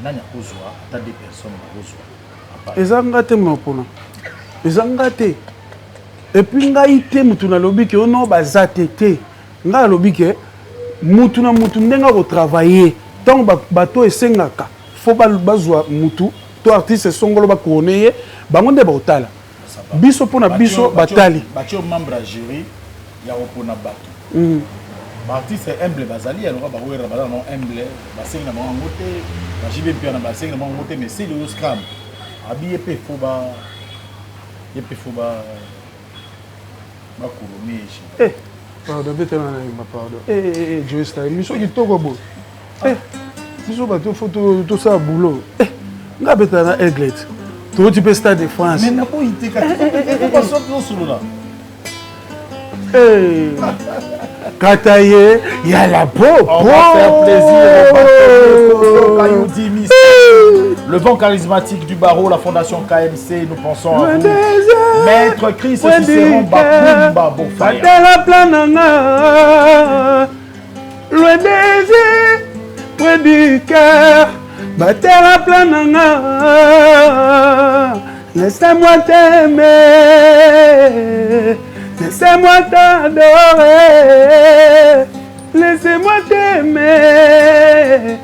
S1: nani akozwa ata des personnes akozwa
S2: ezanga te mopona ezanga te et puis ngai te mutu na lobi ke ono bazate te ngai lobi ke mutu na mutu ndenga ko travailler tant bato esengaka faut bazwa mutu to artiste songolo ba connaît bango nde ba otala biso pona biso batali
S1: batio membre à jury ya opona bato artiste humble bazali alors ba wera bala non humble ba senga na bango te ba jibe pia na ba senga na bango te mais c'est le scam habillé pe faut ba couronner
S2: pardon betana na pardon Joe Star miso kitoko bo biso bato faut tout ça boulot nga betana Aiglette to tu peux stade de France
S1: mais na ko iteka pas sortir solo là
S2: Kataye ya la peau
S1: on va faire plaisir le vent charismatique du barreau la fondation KMC nous pensons à vous maître Chris Cicéron Bakumba Bofaya
S2: la plananga le désir près du cœur battez la plananga laissez-moi t'aimer laissez-moi t'adorer laissez-moi t'aimer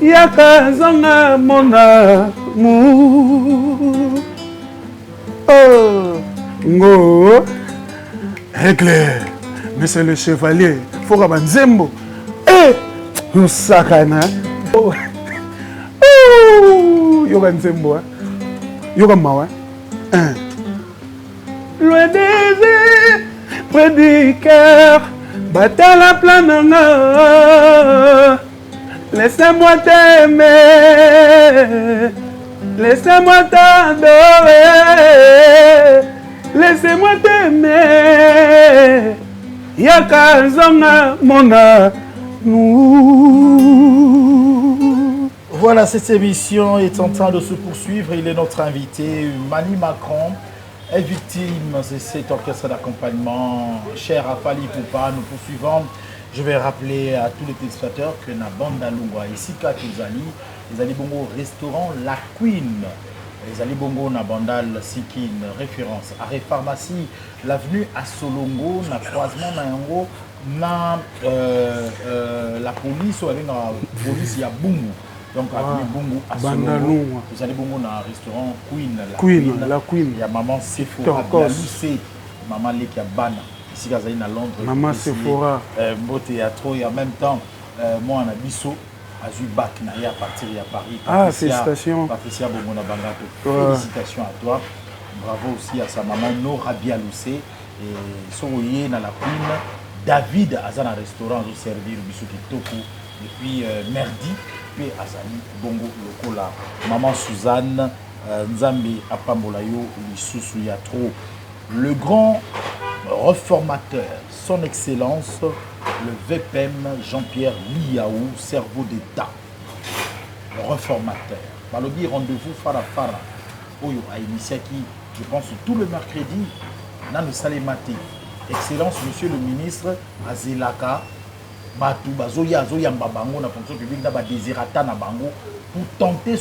S2: yaka zanga mon amour oh ngo éclair mais c'est le chevalier faut que banzembo nous sakana yoga nzembo yoga mawa le désir près du cœur battez la plananga laissez-moi t'aimer laissez-moi t'adorer laissez-moi t'aimer yaka zonga mona nous.
S1: Voilà, cette émission est en train de se poursuivre. Il est notre invité. Mani Macron est victime de cet orchestre d'accompagnement. Cher Afali Poupa, nous poursuivons. Je vais rappeler à tous les téléspectateurs que na banda lungwa ici qu'à Tuzali, les Ali Bongo restaurant La Queen. Les Ali Bongo na bandal Sikin référence à pharmacie l'avenue à Solongo na croisement na yango na la police ou avec la police ya Bungu. Donc avenue Bungu à Solongo. Les Ali Bongo na restaurant Queen
S2: la Queen.
S1: Il y a maman Sephora la Lucé, maman Lekia Bana. Ici à Londres.
S2: Maman Sephora.
S1: Beau théâtre et en même temps moi en Abisso. Azu Bac à partir de Paris.
S2: Ah, félicitations.
S1: Patricia Bongona Bangato. Félicitations à toi. Bravo aussi à sa maman Nora Bialoussé. Et Soye dans la Queen. David a un restaurant de servir Bisuki Toku. Et puis Merdi. Puis Azali Bongo Lokola. Maman Suzanne. Nzambi Apambolayo. Lisusu Yatro. Le grand reformateur, son excellence, le VPM Jean-Pierre Liaou, cerveau d'État, le reformateur. Balobi, rendez-vous Fara Fara. Oyo a initié qui, je pense, tout le mercredi, dans le Salématé. Excellence, monsieur le ministre, Azelaka, Batou, Bazoya, Zoya Mbabango, la fonction publique, d'aba Désirata Nabango, pour tenter,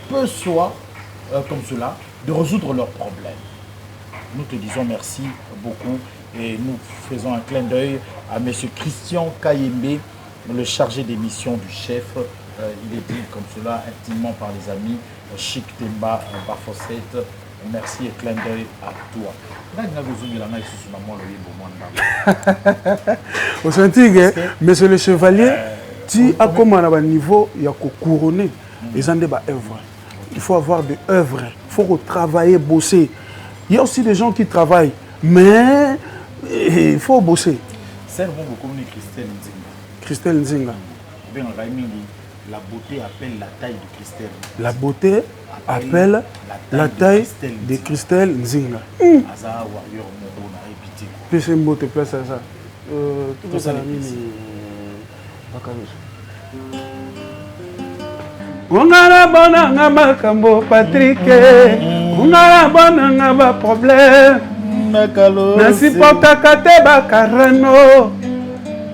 S1: peu soit, comme cela, de résoudre leurs problèmes. Nous te disons merci beaucoup et nous faisons un clin d'œil à M. Christian Kayembe, le chargé des missions du chef. Il est dit comme cela intimement par les amis Chic Temba Barfossette, Merci et clin d'œil à toi.
S2: Au senti que monsieur le chevalier, tu as comme un niveau, il y a couronné. Ils ont des œuvres. Il faut avoir des œuvres. Il faut travailler, bosser. Il y a aussi des gens qui travaillent, mais il faut bosser.
S1: C'est le bon comme Christelle Nzinga.
S2: Christelle Nzinga.
S1: La beauté appelle la taille de Christelle.
S2: La beauté appelle la taille de Christelle Nzinga.
S1: Aza warrior modo na répété.
S2: Puis c'est une beauté place à ça. Tout ça la mine. Ongara bona ngaba kambo Patrick. Ongara bona ngaba problème. Nasi porta kate bakarano.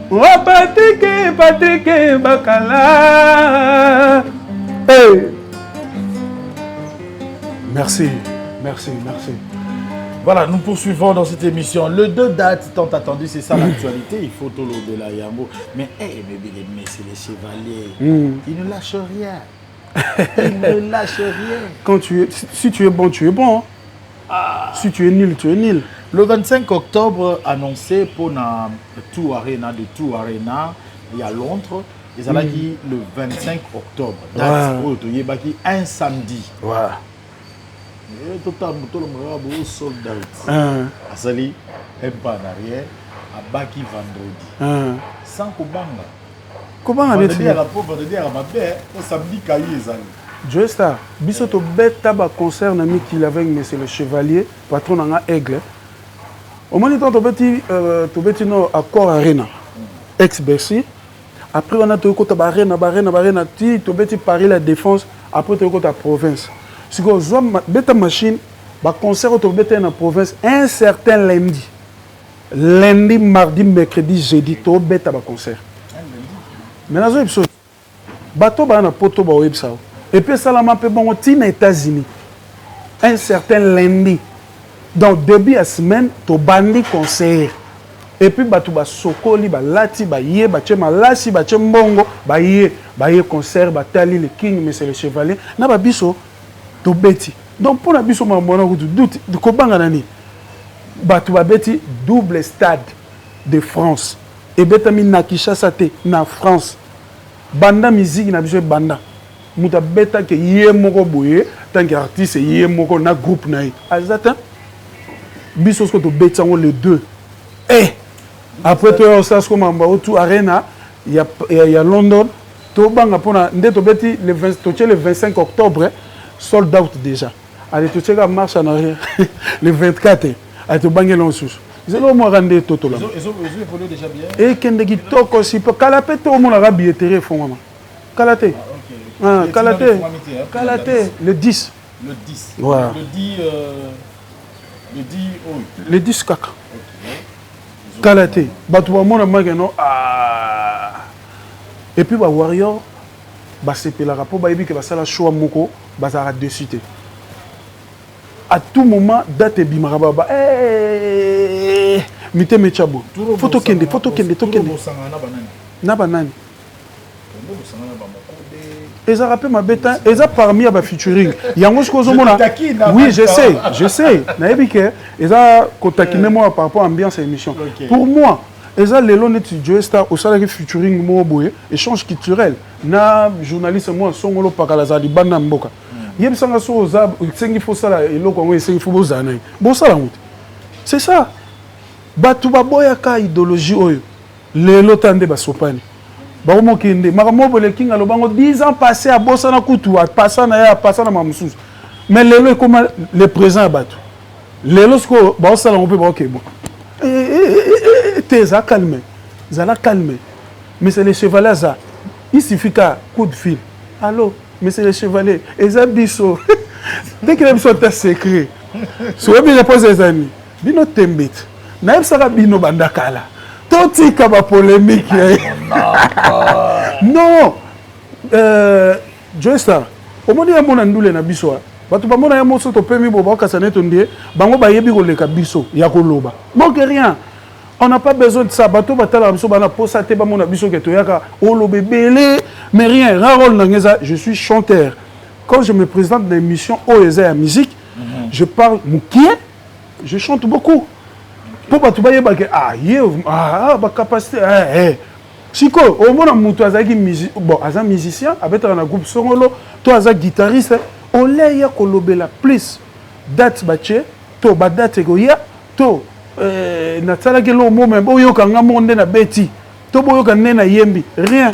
S2: Oh Patrick, Patrick Bakala. Hey. Merci, merci, merci.
S1: Voilà, nous poursuivons dans cette émission. Le 2 dates tant attendu, c'est ça l'actualité. Il faut tout l'eau de la Yambo. Mais, mais c'est les chevaliers. Ils ne lâchent rien. Ils ne lâchent rien.
S2: Quand si tu es bon, tu es bon. Si tu es nul, tu es nul.
S1: Le 25 octobre, annoncé pour la Tour Arena de Tour Arena, il y a Londres. Et ça va qui le 25 octobre. Date pour un samedi. Tout le monde est sold out. Asali, un pas en arrière, à Baki vendredi. Sans Kobanga.
S2: Comment on a
S1: dit à la pauvre, vendredi à ma belle, au samedi, Kayi et Zali.
S2: Joe Star, Bissoto Beta concert ami qu'il avait avec monsieur le chevalier, patron d'un aigle. Au moment où tu as un accord Arena, ex-Bercy. Après, on a tout le Arena, tu as Paris la défense, après tu as la province. Si tu as une machine, le concert au la province, un certain lundi. Lundi, mardi, mercredi, jeudi, tu as un concert. Maintenant, tu as un bateau, tu as un poteau, et puis ça, c'est bon, aux États-Unis. Un certain lundi. Donc, début de la semaine, tu as bandi concert. Et puis, tu as sokoli, lati, yé, malasi, mbongo, yé concert, tali, le king, mais c'est le chevalier. Na ba biso, tu beti. Donc, pour la biso, ma mona, doute, de kobanga nani. Tu as beti double stade de France. Et betami na Kinshasa te, na France. Banda musique, na biso banda. Muta beta ke yé moko boye, tant qu'artiste, yé moko na groupe na yi. Azata. Biso ce que tu bêtes les deux. Et après tu as ça comme en tout Arena, il y a London. Tu banga pour le 25 octobre, sold out déjà. Allez tu check marche en arrière le 24. Allez tu banga l'ensous. C'est là moi rendre toto là.
S1: Ils ont déjà bien.
S2: Et kendegi toko si peut calapé tout mon arabe billetterie fond maman. Kalaté. Ah kalaté. Kalaté le 10.
S1: Le 10.
S2: Ouais.
S1: Le 10
S2: kaka. Kalaté. Batouba mona magano. Et puis ba warrior ba sepela rapport ba yebi que ba sala choix moko ba za dessus. À tout moment date bimara ba mite mechabo. Photo kende. Na banani. Et ça rappelle ma bête, et ça parmi à ma featuring. Il y a un chose oui, je sais. Naïbike, et ça contacté moi par rapport à l'ambiance et l'émission. Pour moi, et ça les lois net Joe Star au salaire featuring moi boye échange culturel. Na journaliste moi songolo pakalazali bana mboka. Yeb sanga so za sengi fo sala et loko ngo sengi fo bozana. Bon sala muti. C'est ça. Batu baboya ka idéologie oyo. Les lotande basopani. Baromo kende maramobo le king alobango 10 ans passés à Bossana Koutou à Passana Mamsous. Mais lelo comme le présent batu. Lelo sko Bossana on peut bon. T'es calme. Zala calme. Mais c'est les chevaliers ça. Il suffit qu'un coup de fil. Allô, mais c'est les chevaliers. Et ça biso. Dès qu'il a besoin de secret. Soit bien pose les amis. Bino tembit. Naïb sara bino bandakala. Toti kaba polémique. Non. Joe Star. Au moment où on a ndoulé na biso. Batu ba mona ya moso to pemi bo ba kasane to ndie. Bango ba yebi ko leka biso ya ko loba. Donc rien. On n'a pas besoin de ça. Bato batala biso bana posate ba mona biso ke to yaka o lobe belé mais rien. Rarol na ngeza, je suis chanteur. Quand je me présente dans l'émission OEZ à musique, Je parle moukié, je chante beaucoup. Pour pas tout bailler, capacité. Siko, au moins mutu azaki bon, aza musicien, avec un groupe songolo, toi aza guitariste, on l'a ya kolobela plus date bache, to ba date goya, to na tsala ke lo mo même oyo kanga monde na beti, to boyo kanne na yembi, rien.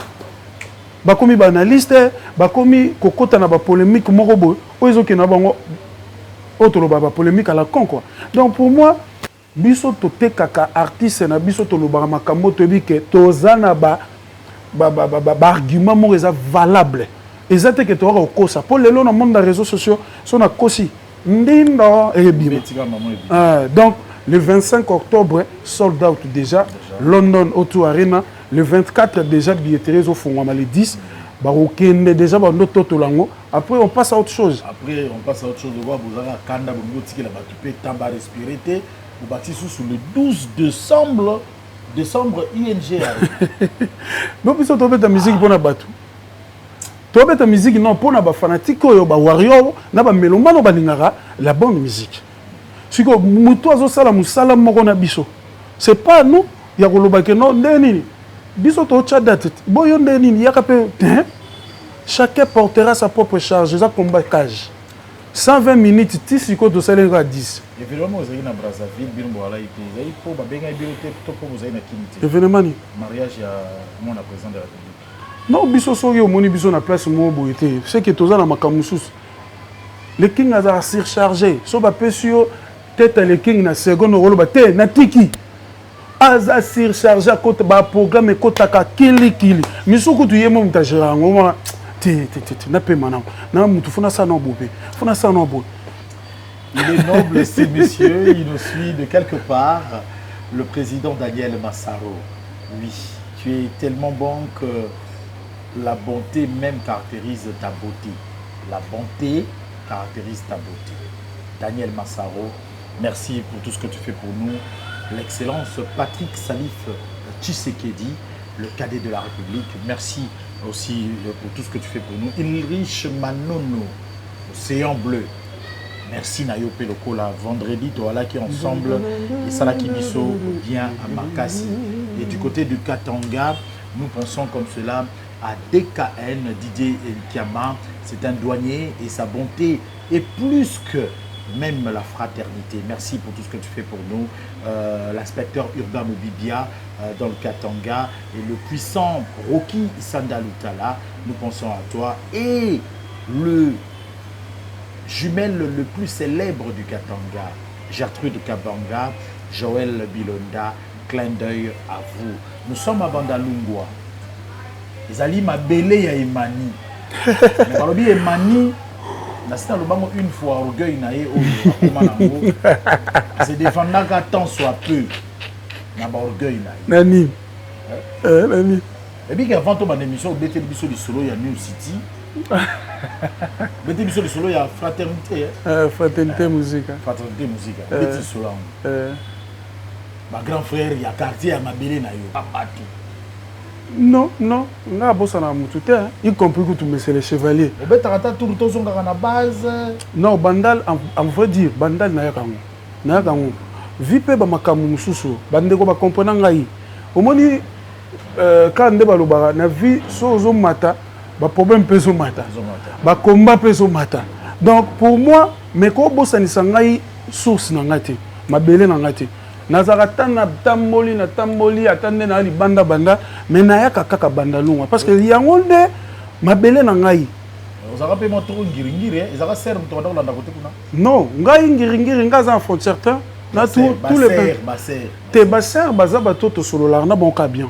S2: Bakomi ba analyste, bakomi kokota na ba polémique moko boy, oyo ke na bango autre ba polémique à la con quoi. Donc pour moi biso tote kaka artiste na biso to lobaka makambo to bike tozana ba argument mo eza valable ezate ke to waka kosa pour lelo na monde des réseaux sociaux so na kosi ndindo ebima donc le 25 octobre sold out déjà. London O2 Arena le 24 déjà billetterie au fond le 10 barokende déjà ba ndo toto lango après on passe à autre chose
S1: de voir vous avez kanda bongo tiki la batupé tamba respirer sur le 12 décembre ING.
S2: Donc, ils sont tombés dans la musique pour la battu. Tombés dans la musique, non, pour les fanatiques, les warriors, les mélomanes, la bonne musique. Si vous avez c'est pas nous, il y a non, biso to date. Chacun portera sa propre charge, ça combat cage. 120 minutes, tu sais que tu as 10.
S1: Évidemment, vous avez na Brazzaville,
S2: événement ni
S1: mariage à mon président de la République.
S2: Non, biso soki au moni biso na place mo boité. C'est que toza na makamusus. Le king a surchargé. So ba pesio tête le king na seconde rolo ba te na tiki. Aza surchargé à côté ba programme kotaka kili. Misuku tu yemo mtajera ngoma. Na pe manam. Na mutu funa sa no bobé. Funa sa no bo.
S1: Il est noble, ces messieurs, il nous suit de quelque part. Le président Daniel Massaro, oui, tu es tellement bon que la bonté même caractérise ta beauté. La bonté caractérise ta beauté. Daniel Massaro, merci pour tout ce que tu fais pour nous. L'excellence Patrick Salif Tshisekedi, le cadet de la République, merci aussi pour tout ce que tu fais pour nous. Ulrich Manono, Océan Bleu. Merci Nayope Lokola. Vendredi, toi là qui ensemble et Salaki Bisso vient à Makassi. Et du côté du Katanga, nous pensons comme cela à DKN, Didier Kiama. C'est un douanier et sa bonté est plus que même la fraternité. Merci pour tout ce que tu fais pour nous. L'inspecteur Urbain Mobibia dans le Katanga et le puissant Rocky Sandalutala. Nous pensons à toi. Et le jumelle le plus célèbre du Katanga, Gertrude Kabanga, Joël Bilonda, clin d'œil à vous. Nous sommes à Bandalungwa. Les alliés m'a belé à Emani. Mais Balobi Emani, n'a pas une fois orgueil naé au Manango. C'est défendant qu'à temps soit peu. N'a pas orgueil naé.
S2: Nani. Nani.
S1: Et puis qu'avant ton émission, au BT Bisso du Solo, il y a New City. Beti biso le solo ya fraternité.
S2: Fraternité musique.
S1: Fraternité musique. Beti solo. Ma grand frère ya quartier ya mabele na yo. Papatu.
S2: Non, non, nga bossa na mutute, y compris que tu me c'est les chevaliers.
S1: Au betarata tout to zonga na base.
S2: Non, Bandal en vrai dire, Bandal na yakango. Na yakango. Vipe ba makamu mususu, bandeko ba comprendre ngai. Omoni quand ndeba lobara na vie sozo mata. Ba problème peso mata ba combat peso mata donc pour moi mais ko bosani sangai source na ngati mabele na ngati nazaka tana tamboli na tamboli atande na libanda banda mais na yaka kaka banda lunga parce que yango nde mabele na ngai
S1: ozaka pe moto ngiringiri ezaka ser moto ndako landa kote kuna non
S2: ngai ngiringiri ngaza en fond certain na tous les te basser baza batoto solo la na bon ka bien.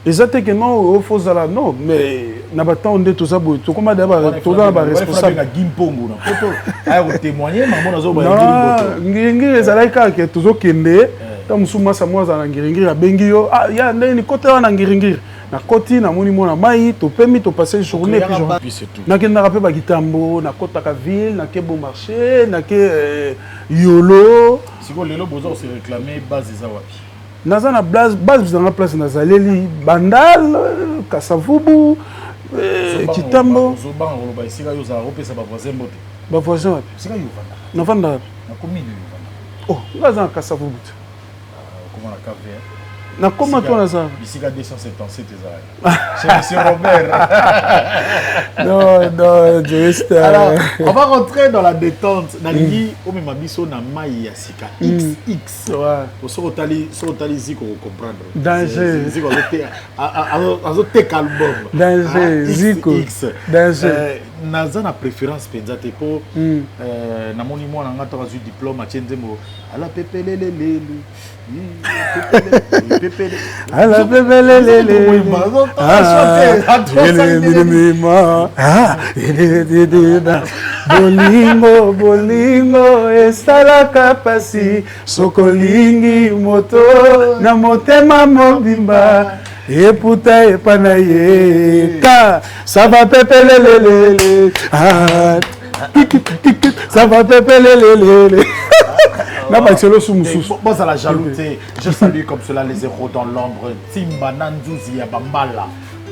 S2: Exactement que non, il faut ça non, mais n'a pas tant de tout ça pour tout comme d'abord tout là bas responsable.
S1: Témoigner, maman nazo ba
S2: ngiringi ezalaka que toujours kende, ta musuma sa moi za ngiringi la bengio, ah ya ndeni côté wana ngiringi. Na koti na moni mona mai, to permis to passer journée puis c'est tout. Na kenda rapé ba gitambo, na kota ka ville, na ke bon marché, na ke yolo.
S1: Si ko lelo bozo se réclamer base za wapi.
S2: Naza na base dans la place Nazaleli, Bandal, Kasavubu, Kitambo.
S1: Zoban oloba esika yo za opesa ba voisin mbote.
S2: Ba voisin wapi?
S1: Sika yo vanda.
S2: Na vanda wapi?
S1: Na commune yo vanda.
S2: Oh, ngaza na Kasavubu.
S1: Comment la cave?
S2: Na comment toi na ça?
S1: Bisika 277 ezali. Chez monsieur Robert.
S2: Non, juste.
S1: Alors, on va rentrer dans la détente. Nalingi omema biso na mai ya sika XX.
S2: Ouais.
S1: Au sorotali ziko comprendre.
S2: Danger.
S1: Ziko azote album.
S2: Danger, ziko.
S1: X.
S2: Danger.
S1: Naza na préférence penza te po na moni mwana nga to azu diplôme a tienzemo ala pepelele lelu.
S2: Ala pepelele. Bolingo bolingo esalaka pasi sokolingi moto na motema mobimba eputa epana ye ka ça va pepelelele ça va pepelelele.
S1: Bon, ça la jalouté. Je salue comme cela les héros dans l'ombre. Timba Nanzuzi ya Bambala.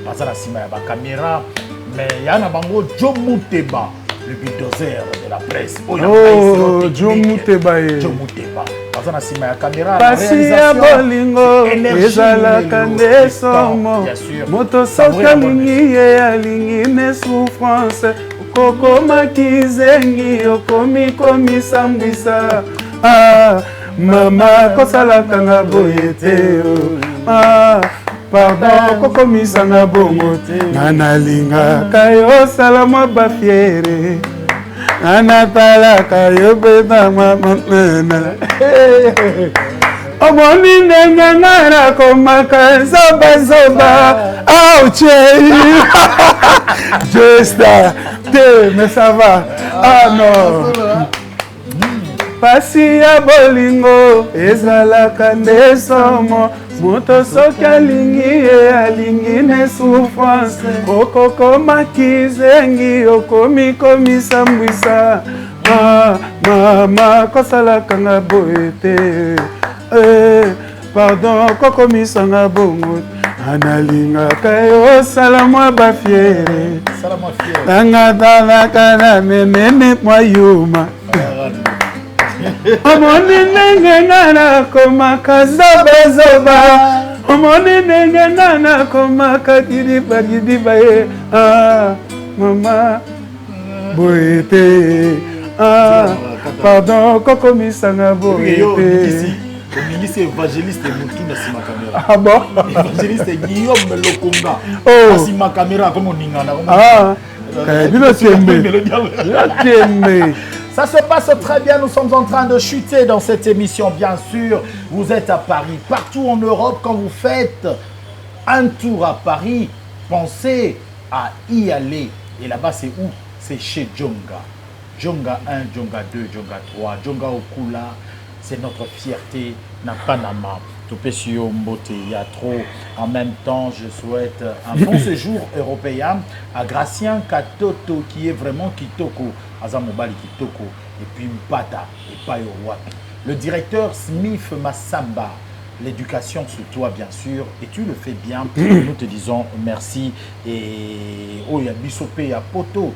S1: Bazala Sima ya caméra. Mais Yana Bango, Joe Mouteba, le bulldozer de la presse.
S2: Oh, Joe Mouteba.
S1: Joe Mouteba. Bazala Sima ya caméra.
S2: Pasi ya bolingo, ezalaka nde somo. Moto soki alingi ye alingi ne souffrance. Kokoma kizengi okomi komisa mbisa. Ah, mama kosalaka nga boye te. Ah, pardon kokomisa nga bongo te. Nanalingaka yo sala mwa bafiere. Nanatalaka yo beta mama. Omoni ndenge nga nakomaka zoba. Ouch! Juste mais ça va. Ah non. Pasi ya bolingo ezalaka nde somo moto soki alingi ye alingi ne souffrance okokoma kizengi okomi komisa mbwisa. Mama kosalaka nga boye te. Pardon kokomisa nga bongo analingaka yo sala mwa bafiere nanga talaka na menene mwa yuma. Omoni ndenge nga nakomaka zoba. Omoni ndenge nga nakomaka kidiba ye. Ah, mama boye te. Ah, pardon kokomisa nga boye te.
S1: C'est évangéliste Moutouna Sima Caméra.
S2: Ah bon?
S1: Évangéliste Guillaume Lokonga.
S2: Oh.
S1: Sima Caméra comme on n'ingana.
S2: Ah.
S1: Ça se passe très bien, nous sommes en train de chuter dans cette émission, bien sûr. Vous êtes à Paris, partout en Europe, quand vous faites un tour à Paris, pensez à y aller. Et là-bas, c'est où? C'est chez Djonga. Djonga 1, Djonga 2, Djonga 3, Djonga Okula. C'est notre fierté, na Panama. Topesio Mbote, il y a trop. En même temps, je souhaite un bon séjour européen à Gracien Katoto, qui est vraiment Kitoko, Azamobali Kitoko, et puis Mpata, et Payo Wapi. Le directeur Smith Massamba, l'éducation sur toi, bien sûr, et tu le fais bien. Nous te disons merci. Et oh, il y a Bissope, il y a Poto,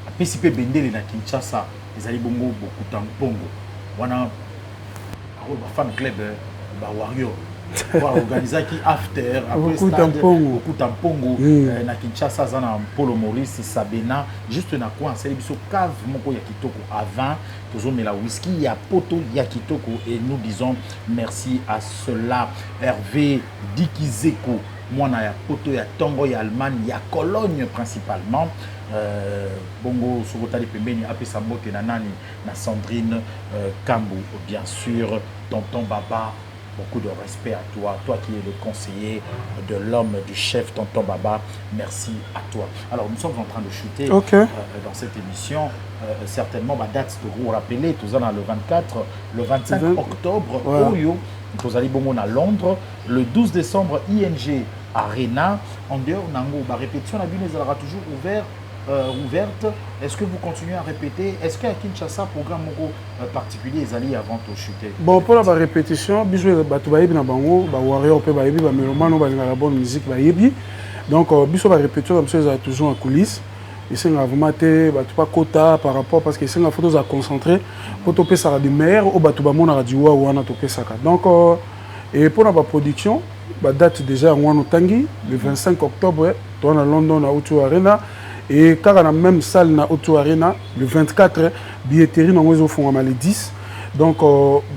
S1: à PCP Bendele na Kinshasa, les Alibongo, beaucoup Tampongo. Voilà. Fan club Warrior organiser qui after après stade beaucoup tampongo na Kinshasa zana Polo Maurice Sabena juste na quoi c'est biso cave moko ya kitoko avant tozo la whisky ya poto ya kitoko et nous disons merci à cela. Hervé Dikizeko mwana ya poto ya Tongo ya Allemagne ya Cologne principalement. Bongo Sogotali Pembeni apesa mbote na nani na Sandrine Kambu bien sûr tonton Baba, beaucoup de respect à toi, toi qui es le conseiller de l'homme, du chef tonton Baba, merci à toi. Alors nous sommes en train de chuter dans cette émission, certainement ma date de vous rappeler, tout ça dans le 24, le 25 octobre Oyo, nous allons bongo à Londres, le 12 décembre ING Arena, en dehors nango ba répétition la bune sera toujours ouverte. Est-ce que vous continuez à répéter? Est-ce qu'à Kinshasa, programme particulier est allé avant de chuter?
S2: Bon, pour la répétition, bisous, Batubaïbi na bango, Warrior, Baïbi, Melomano, la bonne musique, Baïbi. Donc, biso va répéter comme ça, toujours en coulisses. Et c'est vraiment pas quota par rapport parce que c'est une photo à concentrer pour topé ça de meilleur au batu ba mona radio ou ana topé ça. Donc et pour la production, bah date déjà en Tanguy le 25 octobre, dans à London à O2 Arena et car la même salle na O2 Arena le 24 billetterie na au fond à le 10. Donc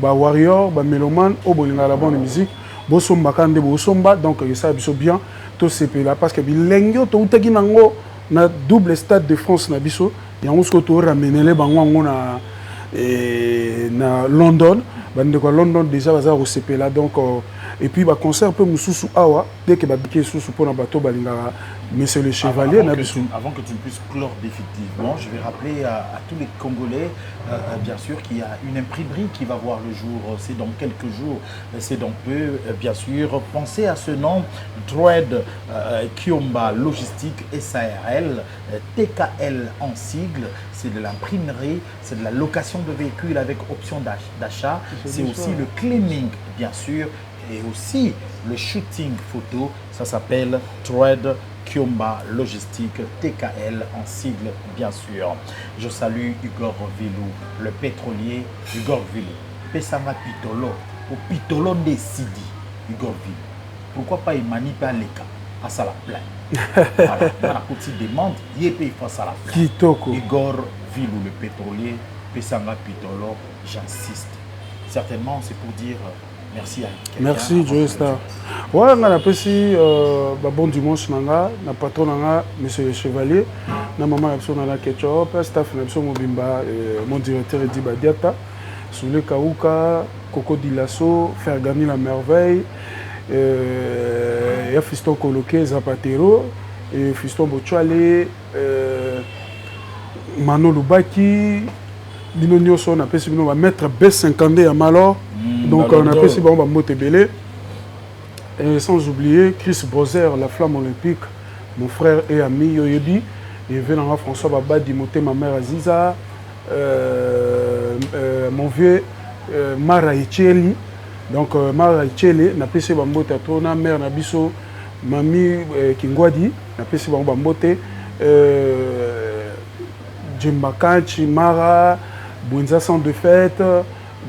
S2: bah Warrior, bah Meloman au bolinga la bonne musique, bosomba kande bosomba donc ça biso bien to CP là parce que bilengyo to utaki nango na double stade de France na biso yango ce to ramener bango na London bande ko London déjà baza au CP là donc et puis ba concert peu mususu awa dès que ba biké susu pour na bato balinga monsieur le chevalier
S1: avant que tu puisses clore définitivement, je vais rappeler à tous les Congolais bien sûr qu'il y a une imprimerie qui va voir le jour, c'est dans quelques jours, c'est donc peu bien sûr, pensez à ce nom, Dread Kiomba Logistique SARL, TKL en sigle, c'est de l'imprimerie, c'est de la location de véhicules avec option d'achat, c'est aussi le cleaning bien sûr, et aussi le shooting photo, ça s'appelle Dread Kiomba Logistique, TKL en sigle bien sûr. Je salue Igor Vilou, le pétrolier Igor Vilou. Pesanga Pitolo, au Pitolo de Sidi, Igor Vilou. Pourquoi pas Imani Paleka à la plaine. Voilà, la petite demande, il est payé face à la plaine. Igor Vilou, le pétrolier, Pesanga Pitolo, j'insiste. Certainement, c'est pour dire merci à quelqu'un.
S2: Merci Joe Star. Ouais, on a apprécié bon dimanche nanga, na patron nanga monsieur le chevalier, na maman absolu na ketchup, staff na absolu mobimba, mon directeur Edi Badiata, Soule Kauka, Coco Dilasso, Fergani la merveille, et Fiston Coloqué Zapatero, et Fiston Bochouale, Mano Lubaki, Bino Nyoso, on a apprécié on va mettre B50 à Malor. Donc on a apprécié bon Motebele. Et sans oublier Chris Brozer, la flamme olympique, mon frère et ami Yoyebi, et Vénara François Baba, Dimoté, ma mère Aziza, mon vieux Mara Echeli. Donc Mara Echeli, n'a pas Bambote à Tona, mère Nabiso, Mami Kingwadi, n'a pas Bambote, Djembakachi, Mara, Bouenza sans de fête.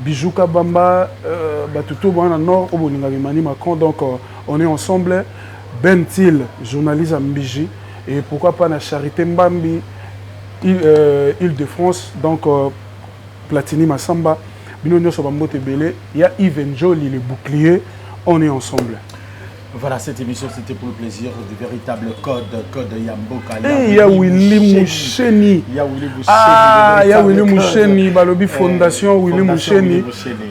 S2: Bijouka Bamba, Batuto Bana Nord, Oboningami Macron, donc on est ensemble. Bentil, journaliste à Mbiji, et pourquoi pas la Charité Mbambi, Île-de-France, donc Platini Massamba, Binonio Sobambote Belé, il y a Yves Njoli, le bouclier, on est ensemble.
S1: Voilà, cette émission, c'était pour le plaisir du véritable code Yamboka.
S2: Il y a Willy Moucheni.
S1: Il y a Willy Moucheni.
S2: Ah, il y a Willy Moucheni, Balobi Fondation, Willy Moucheni.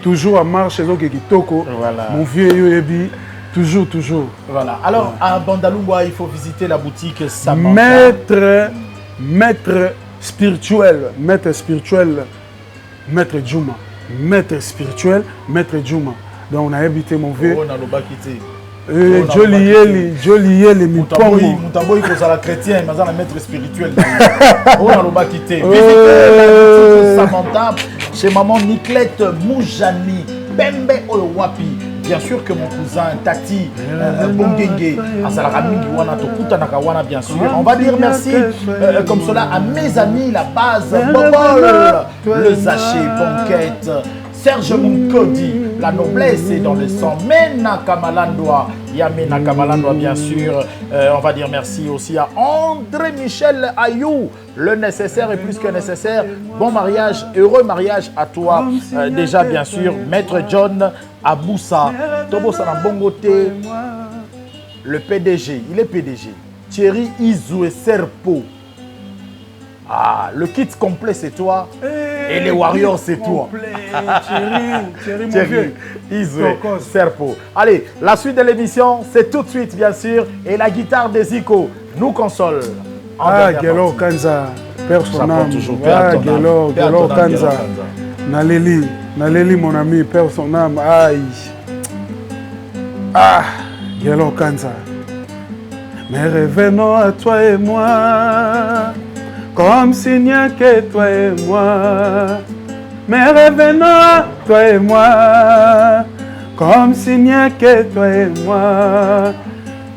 S2: Toujours à marche, Kitoko.
S1: Voilà.
S2: Mon vieux Yoebi, toujours.
S1: Voilà. Alors, à Bandalungwa, il faut visiter la boutique Samantha.
S2: Maître spirituel, Maître Djouma. Maître spirituel, Maître Djouma. Donc, on a habité mon vieux.
S1: On a le bakité.
S2: Joliel,
S1: Moutambo, il faut la chrétien, il m'a maître spirituel. On a le bakité. Visitez la boutique Samantha chez maman Niclette Moujani, Pembe Olowapi. Bien sûr que mon cousin Tati Bongenge, bien sûr. On va dire merci comme cela à mes amis, la base, Bobol, le Zaché, Banquette, Serge Munkodi, la noblesse est dans le sang. Mena Kamalandoa, Yamena Kamalandoa, bien sûr. On va dire merci aussi à André Michel Ayou. Le nécessaire est plus que nécessaire. Bon mariage, heureux mariage à toi. Déjà, bien sûr, Maître John Aboussa. Tobo Sanambongote, le PDG, il est PDG. Thierry Izoué Serpo. Ah, le kit complet c'est toi et les Warriors c'est toi. Thierry Izoué Serpo. Allez, la suite de l'émission c'est tout de suite bien sûr et la guitare des Zico nous console.
S2: Ah, Gelo Kanza, Père son âme. Ah, Gelo Kanza. Naleli mon ami, Père son âme. Aïe. Ah, Gelo Kanza. Mais revenons à toi et moi. Comme s'il n'y a que toi et moi. Mais revenons à toi et moi. Comme s'il n'y a que toi et moi.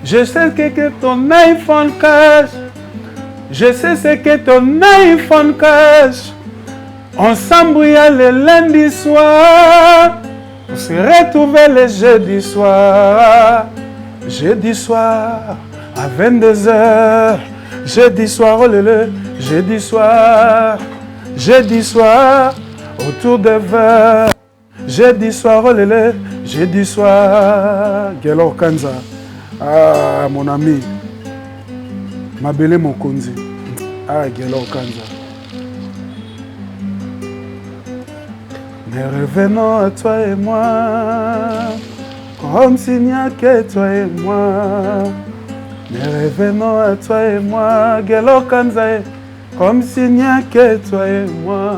S2: Je sais que ton iPhone cache. Je sais ce que ton iPhone cache. On s'embrouilla le lundi soir. On se retrouvait le jeudi soir. Jeudi soir à 22h. Jeudi soir, oh lele. Jeudi soir autour de 20. Jeudi soir, oh lele. Jeudi soir. Gelo Kanza. Ah, mon ami. Mabele Mokonzi. Ah, Gelo Kanza. Mais revenons à toi et moi, comme s'il n'y a que toi et moi. Mais revenons à toi et moi, Gelo Kanza, comme s'il n'y a que toi et moi.